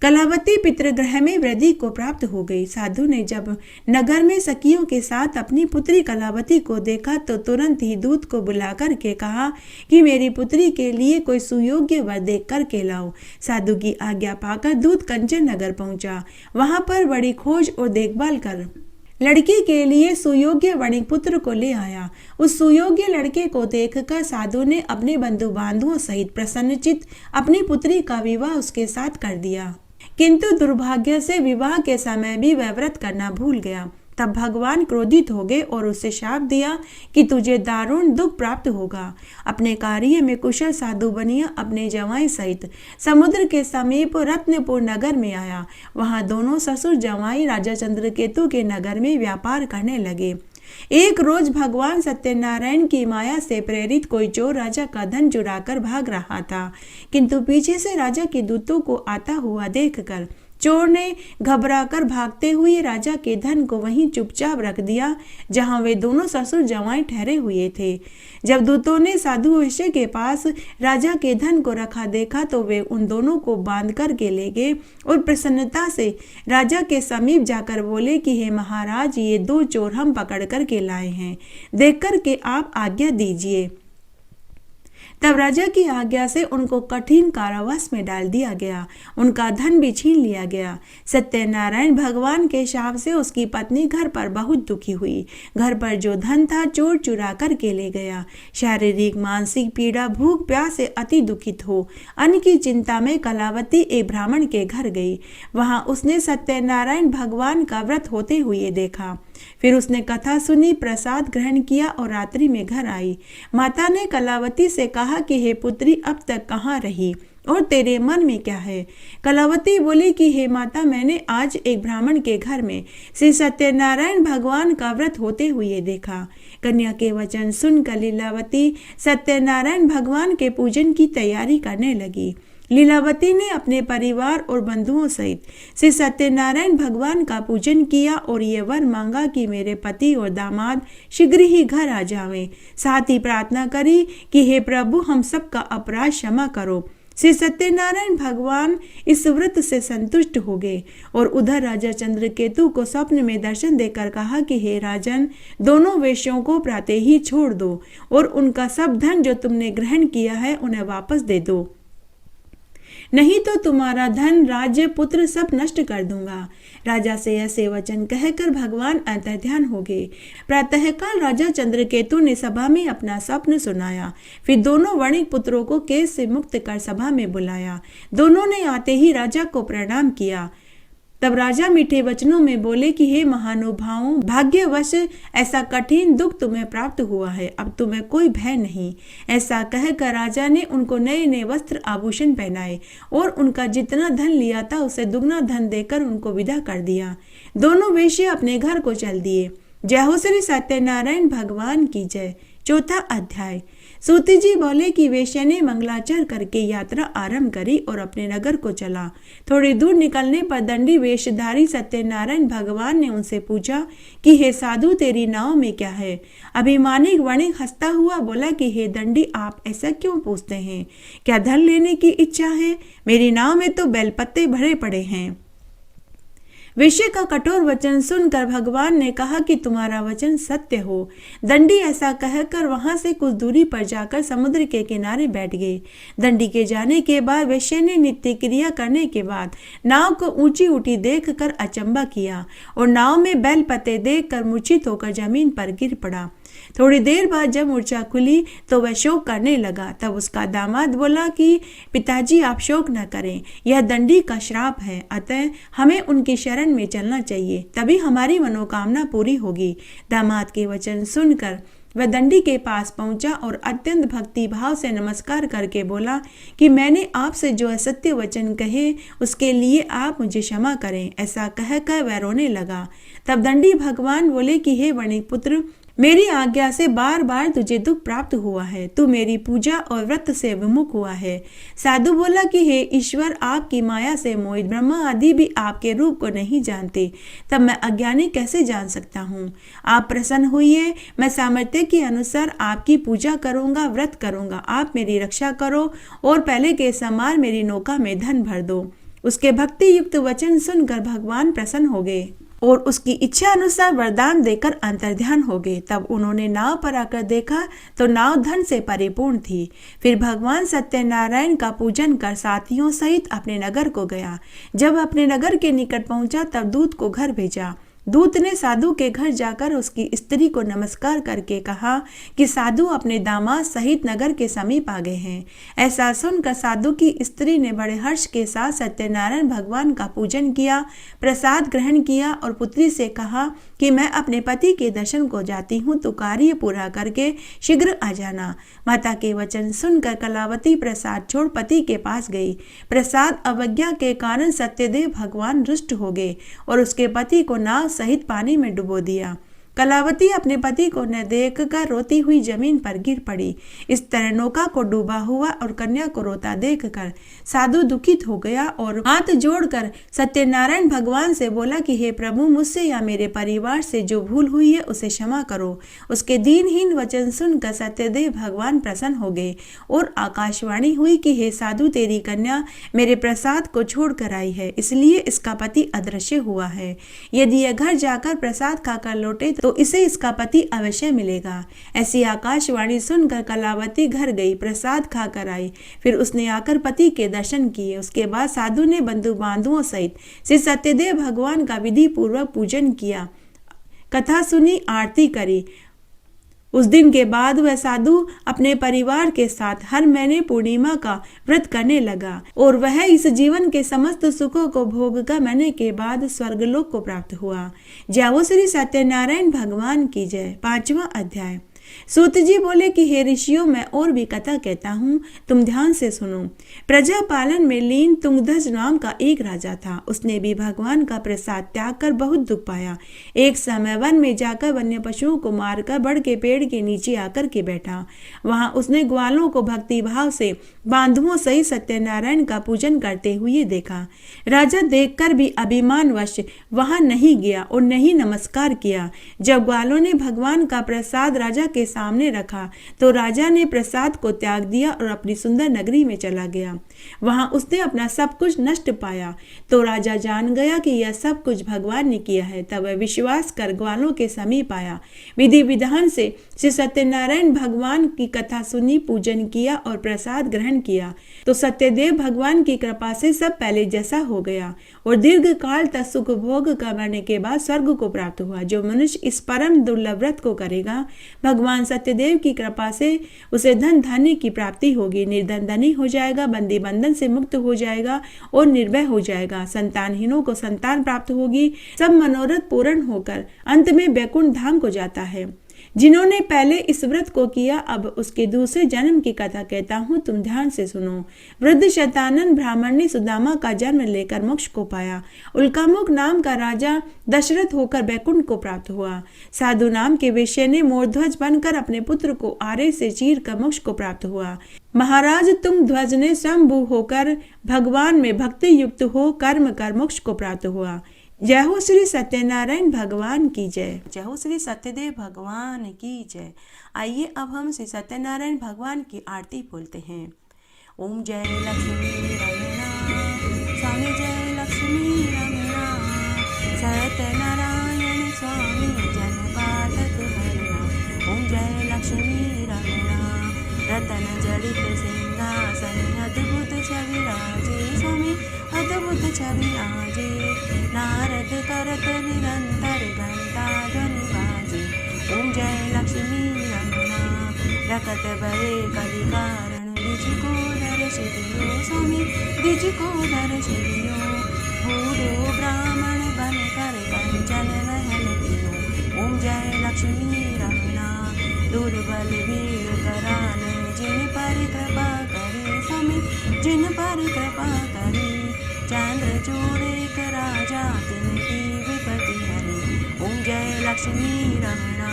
कलावती पितृगृह में वृद्धि को प्राप्त हो गई। साधु ने जब नगर में सखियों के साथ अपनी पुत्री कलावती को देखा तो तुरंत ही दूत को बुलाकर के कहा कि मेरी पुत्री के लिए कोई सुयोग्य वर देख कर के लाओ। साधु की आज्ञा पाकर दूत कंचन नगर पहुंचा। वहां पर बड़ी खोज और देखभाल कर लड़की के लिए सुयोग्य वणिक पुत्र को ले आया। उस सुयोग्य लड़के को देखकर साधु ने अपने बंधु बांधुओं सहित प्रसन्नचित अपनी पुत्री का विवाह उसके साथ कर दिया। किंतु दुर्भाग्य से विवाह के समय भी वह व्रत करना भूल गया। तब भगवान क्रोधित हो गए और उसे शाप दिया कि तुझे दारुण दुख प्राप्त होगा। अपने कार्य में कुशल साधु बनिया अपने जवाई सहित समुद्र के समीप रत्नपुर नगर में आया। वहां दोनों ससुर जवाई राजा चंद्रकेतु के नगर में व्यापार करने लगे। एक रोज भगवान सत्यनारायण की माया से प्रेरित कोई चोर राजा का धन चुराकर भाग रहा था, किंतु पीछे से राजा के दूतों को आता हुआ देखकर चोर ने घबराकर भागते हुए राजा के धन को वहीं चुपचाप रख दिया जहां वे दोनों ससुर जवाई ठहरे हुए थे। जब दूतों ने साधु वेश्या के पास राजा के धन को रखा देखा तो वे उन दोनों को बांध कर के ले गए और प्रसन्नता से राजा के समीप जाकर बोले कि हे महाराज, ये 2 चोर हम पकड़ कर के लाए हैं, देख कर के आप आज्ञा दीजिए। तब राजा की आज्ञा से उनको कठिन कारावास में डाल दिया गया, उनका धन भी छीन लिया गया। सत्यनारायण भगवान के शाप से उसकी पत्नी घर पर बहुत दुखी हुई। घर पर जो धन था चोर चुरा कर के ले गया। शारीरिक मानसिक पीड़ा, भूख प्यास से अति दुखित हो अन्न की चिंता में कलावती एक ब्राह्मण के घर गई। वहां उसने सत्यनारायण भगवान का व्रत होते हुए देखा। फिर उसने कथा सुनी, प्रसाद ग्रहण किया और रात्रि में घर आई। माता ने कलावती से कहा कि हे पुत्री, अब तक कहाँ रही और तेरे मन में क्या है? कलावती बोली कि हे माता, मैंने आज एक ब्राह्मण के घर में श्री सत्यनारायण भगवान का व्रत होते हुए देखा। कन्या के वचन सुनकर लीलावती सत्यनारायण भगवान के पूजन की तैयारी करने लगी। लीलावती ने अपने परिवार और बंधुओं सहित श्री सत्यनारायण भगवान का पूजन किया और ये वर मांगा कि मेरे पति और दामाद शीघ्र ही घर आ जावें। साथ ही प्रार्थना करी कि हे प्रभु, हम सबका अपराध क्षमा करो। श्री सत्यनारायण भगवान इस व्रत से संतुष्ट हो गए और उधर राजा चंद्रकेतु को स्वप्न में दर्शन देकर कहा कि हे राजन, दोनों वेश्यों को प्रातः ही छोड़ दो और उनका सब धन जो तुमने ग्रहण किया है उन्हें वापस दे दो, नहीं तो तुम्हारा धन, राज्य, पुत्र सब नष्ट कर दूंगा। राजा से ऐसे वचन कहकर भगवान अंतर्ध्यान हो गए। प्रातःकाल राजा चंद्रकेतु ने सभा में अपना स्वप्न सुनाया। फिर दोनों वणिक पुत्रों को केस से मुक्त कर सभा में बुलाया। दोनों ने आते ही राजा को प्रणाम किया। तब राजा मीठे वचनों में बोले कि हे महानुभावों, भाग्यवश ऐसा कठिन दुख तुम्हें प्राप्त हुआ है, अब तुम्हें कोई भय नहीं। ऐसा कहकर राजा ने उनको नए नए वस्त्र आभूषण पहनाए और उनका जितना धन लिया था उसे दुगना धन देकर उनको विदा कर दिया। दोनों वेश्या अपने घर को चल दिए। जय हो श्री सत्यनारायण भगवान की जय। 4था अध्याय। सूती जी बोले कि वेश्या ने मंगलाचरण करके यात्रा आरंभ करी और अपने नगर को चला। थोड़ी दूर निकलने पर दंडी वेशधारी सत्यनारायण भगवान ने उनसे पूछा कि हे साधु, तेरी नाव में क्या है? अभिमानिक वणिक हंसता हुआ बोला कि हे दंडी, आप ऐसा क्यों पूछते हैं? क्या धन लेने की इच्छा है? मेरी नाव में तो बेलपत्ते भरे पड़े हैं। वेश्या का कठोर वचन सुनकर भगवान ने कहा कि तुम्हारा वचन सत्य हो। दंडी ऐसा कहकर वहां से कुछ दूरी पर जाकर समुद्र के किनारे बैठ गए। दंडी के जाने के बाद वेश्या ने नित्य क्रिया करने के बाद नाव को ऊंची उठी देखकर अचंबा किया और नाव में बैल पत्ते देखकर मूर्छित होकर जमीन पर गिर पड़ा। थोड़ी देर बाद जब मूर्छा खुली तो वह शोक करने लगा। तब उसका दामाद बोला कि पिताजी, आप शोक न करें, यह दंडी का श्राप है, अतः हमें उनकी शरण में चलना चाहिए, तभी हमारी मनोकामना पूरी होगी। दामाद के वचन सुनकर वह दंडी के पास पहुंचा और अत्यंत भक्ति भाव से नमस्कार करके बोला कि मैंने आपसे जो असत्य वचन कहे उसके लिए आप मुझे क्षमा करें। ऐसा कहकर वह रोने लगा। तब दंडी भगवान बोले कि हे वणिक पुत्र, मेरी आज्ञा से बार बार तुझे दुख प्राप्त हुआ है, तू मेरी पूजा और व्रत से विमुख हुआ है। साधु बोला कि हे ईश्वर, आपकी माया से मोहित ब्रह्मा आदि भी आपके रूप को नहीं जानते, तब मैं अज्ञानी कैसे जान सकता हूँ? आप प्रसन्न हुई, मैं सामर्थ्य के अनुसार आपकी पूजा करूँगा, व्रत करूँगा। आप मेरी रक्षा करो और पहले के समान मेरी नौका में धन भर दो। उसके भक्ति युक्त वचन सुनकर भगवान प्रसन्न हो गए और उसकी इच्छा अनुसार वरदान देकर अंतर्ध्यान हो गए। तब उन्होंने नाव पर आकर देखा तो नाव धन से परिपूर्ण थी। फिर भगवान सत्यनारायण का पूजन कर साथियों सहित अपने नगर को गया। जब अपने नगर के निकट पहुंचा तब दूत को घर भेजा। दूत ने साधु के घर जाकर उसकी स्त्री को नमस्कार करके कहा कि साधु अपने दामाद सहित नगर के समीप आ गए हैं। ऐसा सुनकर साधु की स्त्री ने बड़े हर्ष के साथ सत्यनारायण भगवान का पूजन किया, प्रसाद ग्रहण किया और पुत्री से कहा कि मैं अपने पति के दर्शन को जाती हूँ, तो कार्य पूरा करके शीघ्र आ जाना। माता के वचन सुनकर कलावती प्रसाद छोड़ पति के पास गई। प्रसाद अवज्ञा के कारण सत्यदेव भगवान रुष्ट हो गए और उसके पति को नाव सहित पानी में डुबो दिया। कलावती अपने पति को न देखकर रोती हुई जमीन पर गिर पड़ी। इस तरह नौका को डूबा हुआ और कन्या को रोता देखकर साधु दुखित हो गया और हाथ जोड़कर सत्यनारायण भगवान से बोला कि हे प्रभु, मुझसे या मेरे परिवार से जो भूल हुई है उसे क्षमा करो। उसके दीनहीन वचन सुनकर सत्यदेव भगवान प्रसन्न हो गए और आकाशवाणी हुई कि हे साधु, तेरी कन्या मेरे प्रसाद को छोड़कर आई है, इसलिए इसका पति अदृश्य हुआ है। यदि यह घर जाकर प्रसाद खाकर लौटे तो इसे इसका पति अवश्य मिलेगा। ऐसी आकाशवाणी सुनकर कलावती घर गई, प्रसाद खाकर आई। फिर उसने आकर पति के दर्शन किए। उसके बाद साधु ने बंधु बांधुओं सहित श्री सत्यदेव भगवान का विधि पूर्वक पूजन किया, कथा सुनी, आरती करी। उस दिन के बाद वह साधु अपने परिवार के साथ हर महीने पूर्णिमा का व्रत करने लगा और वह इस जीवन के समस्त सुखों को भोग कर मरने के बाद स्वर्गलोक को प्राप्त हुआ। जय हो श्री सत्यनारायण भगवान की जय। 5वां अध्याय। सूत जी बोले कि हे ऋषियों, मैं और भी कथा कहता हूँ, तुम ध्यान से सुनो। प्रजा पालन में लीन तुंगध्वज नाम का एक राजा था। उसने भी भगवान का प्रसाद त्याग कर बहुत दुख पाया। एक समय वन में जाकर वन्य पशुओं को मारकर बड़ के पेड़ के नीचे आकर के बैठा। वहां उसने ग्वालों को भक्ति भाव से बांधुओं सहित सत्यनारायण का पूजन करते हुए देखा। राजा देखकर भी अभिमानवश वहां नहीं गया और नहीं नमस्कार किया। जब ग्वालों ने भगवान का प्रसाद राजा के सामने रखा तो राजा ने प्रसाद को त्याग दिया और अपनी सुंदर नगरी में चला गया। वहां उसने अपना सब कुछ नष्ट पाया तो राजा जान गया कि यह सब कुछ भगवान ने किया है। तब वह विश्वास कर ग्वालों के समीप आया। विधि विधान से श्री सत्यनारायण भगवान की कथा सुनी, पूजन किया और प्रसाद ग्रहण किया तो सत्यदेव भगवान की कृपा से सब पहले जैसा हो गया और दीर्घ काल तक सुख भोग करने के बाद स्वर्ग को प्राप्त हुआ। जो मनुष्य इस परम दुर्लभ व्रत को करेगा, भगवान सत्यदेव की कृपा से उसे धन धान्य की प्राप्ति होगी। निर्धन धनी हो जाएगा, बंदी बंधन से मुक्त हो जाएगा और निर्भय हो जाएगा। संतानहीनों को संतान प्राप्त होगी। सब मनोरथ पूर्ण होकर अंत में वैकुंठ धाम को जाता है। जिन्होंने पहले इस व्रत को किया, अब उसके दूसरे जन्म की कथा कहता हूँ, तुम ध्यान से सुनो। वृद्ध शतानन ब्राह्मण ने सुदामा का जन्म लेकर मोक्ष को पाया। उल्कामुख नाम का राजा दशरथ होकर वैकुंठ को प्राप्त हुआ। साधु नाम के वेश्य ने मोरध्वज बनकर अपने पुत्र को आरे से चीर कर मोक्ष को प्राप्त हुआ। महाराज तुंगध्वज ने स्वयंभू होकर भगवान में भक्ति युक्त हो कर्म कर मोक्ष को प्राप्त हुआ। जय हो श्री सत्यनारायण भगवान की जय। जय हो श्री सत्यदेव भगवान की जय। आइए अब हम श्री सत्यनारायण भगवान की आरती बोलते हैं। ओम जय लक्ष्मी रमणा, स्वामी जय लक्ष्मी रमणा, सत्यनारायण स्वामी जन पातक हरना। ओम जय लक्ष्मी रमणा, रतन जड़ित सिंहासन अद्भुत छवि राजे, स्वामी अद्भुत छवि राजे। नारद करत निरंतर घंटा ध्वनि बाजे। ओम जय लक्ष्मी रमणा, रकत भये कलि कारण द्विज को दर्श दियो, स्वामी द्विज को दर्श दियो। बूढ़ो ब्राह्मण बन कर कंचन महल दियो। ओम जय लक्ष्मी रमणा, दुर्बल भीड़ कराल जिन पर कृपा करे, स्वामी जिन पर कृपा करे। चंद्र चूड़ एक राजा तिनकी विपत्ति हरे। ओम जय लक्ष्मी रमणा,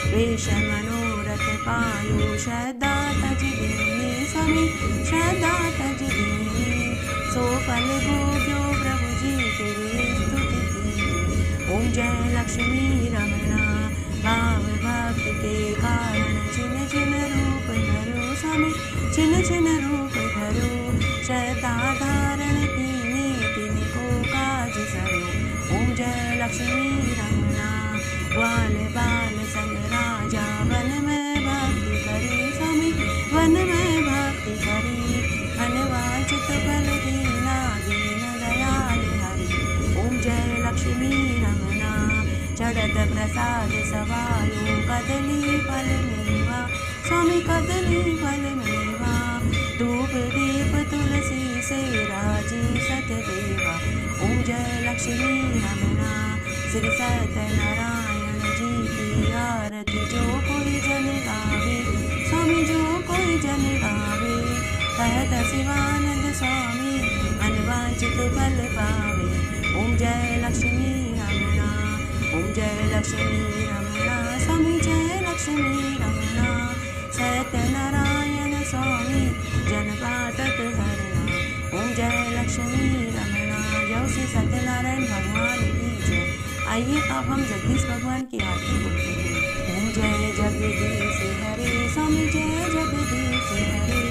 वेश मनोरथ पायो श्रद्धा तज दीनी, स्वामी श्रद्धा तज दीनी। सो फल भोग्यो प्रभु जी तेरी स्तुति की। ओम जय लक्ष्मी रमणा, भाव भक्ति के कारण छिन छिन रूप धरो, स्वामी छिन छिन रूप धरो। श्रद्धा धारण की काज सरो। ओम जय लक्ष्मी रमणा, ग्वाल बाल संग राजा वन में भक्ति करे, स्वामी वन में भक्ति करे। अनवांछित फल दीना दीन दयाल हरि। ओम जय लक्ष्मी रमणा, चढ़त प्रसाद सवायो कदली फल मेवा, स्वामी कदली फल मेवा। धूप दीप तुलसी से राजी सतदेवा। ओम जय लक्ष्मी रमणा, श्री सत्यनारायण जी की आरती जो कोई जन गावे, स्वामी जो कोई जन गावे। कहत शिवानंद स्वामी अनवांछित फल पावे। ओम जय लक्ष्मी रमणा, ओम जय लक्ष्मी रमणा। स्वामी जय लक्ष्मी रमणा सत्यनारायण स्वामी जनपातक हरणा। ओम जय लक्ष्मी रमणा। जय श्री सत्यनारायण भगवान की जय। आइए अब हम जगदीश भगवान की आरती बोलते हैं। ओम जय जगदीश हरे स्वामी जय जगदीश हरे।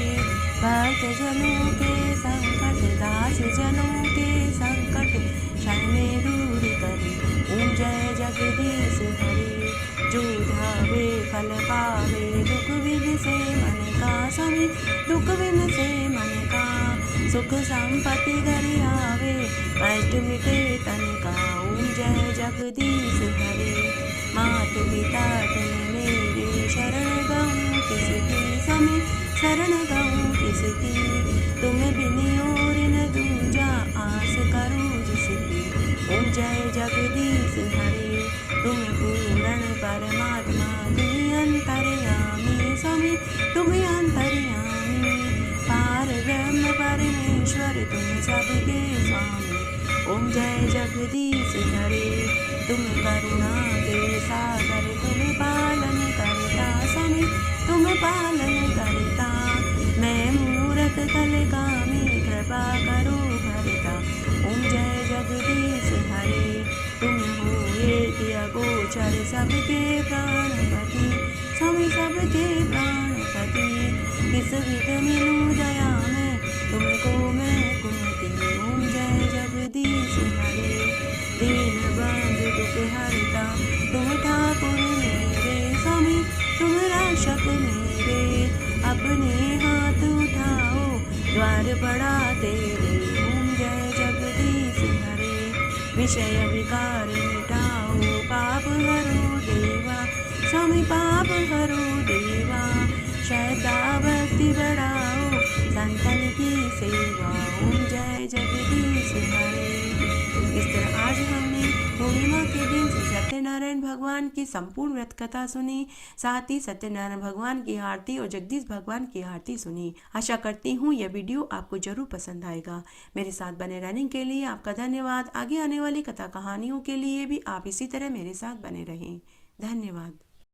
भक्त जनों के संकट दास जनों के संकट क्षण में दूर करे। ओम जय जगदीश हरे। जो धावे फल पावे दुख विघ्न से मन का स्वामी दुख विघ्न से मन का। सुख संपत्ति घर आवे कष्ट मिटे तन का। ओम जय जगदीश हरे। मात पिता तुम मेरे शरण गऊँ किसकी स्वामी शरण गऊँ किसकी। तुम बिन और न दूजा आस करूँ जिसकी। ओम जय जगदीश हरे। तुम पूर्ण परमात्मा तुम अंतर्यामी स्वामी तुम अंतर्यामी। पार ब्रह्म परमेश्वर तुम सबके स्वामी। ओम जय जगदीश हरे। तुम करुणा के सागर तुम पालन करता स्वामी तुम पालन करता। मैं मूरख कलकामी कृपा करो भरता। ओम जय जगदीश हरे। तुम हो एक अगोचर सबके प्राणपति स्वामी सबके प्राणपति। किस विध मिलूं दया में तुमको मैं कुमति। ओम जय जगदीश हरे। दीन बंधु दुख हरता तुम ठाकुर मेरे स्वामी तुम रक्षक मेरे। अपने हाथ उठाओ द्वार बड़ा तेरे। ओम जय जगदीश हरे। विषय विकार मिटाओ पाप हरो देवा स्वामी पाप हरो देवा। श्रद्धा भक्ति बढ़ाओ संतन की सेवा। ओम जय जगदीश हरे। इस तरह आज हमने पूर्णिमा के दिन श्री सत्यनारायण भगवान की संपूर्ण व्रत कथा सुनी। साथ ही सत्यनारायण भगवान की आरती और जगदीश भगवान की आरती सुनी। आशा करती हूँ यह वीडियो आपको जरूर पसंद आएगा। मेरे साथ बने रहने के लिए आपका धन्यवाद। आगे आने वाली कथा कहानियों के लिए भी आप इसी तरह मेरे साथ बने रहें। धन्यवाद।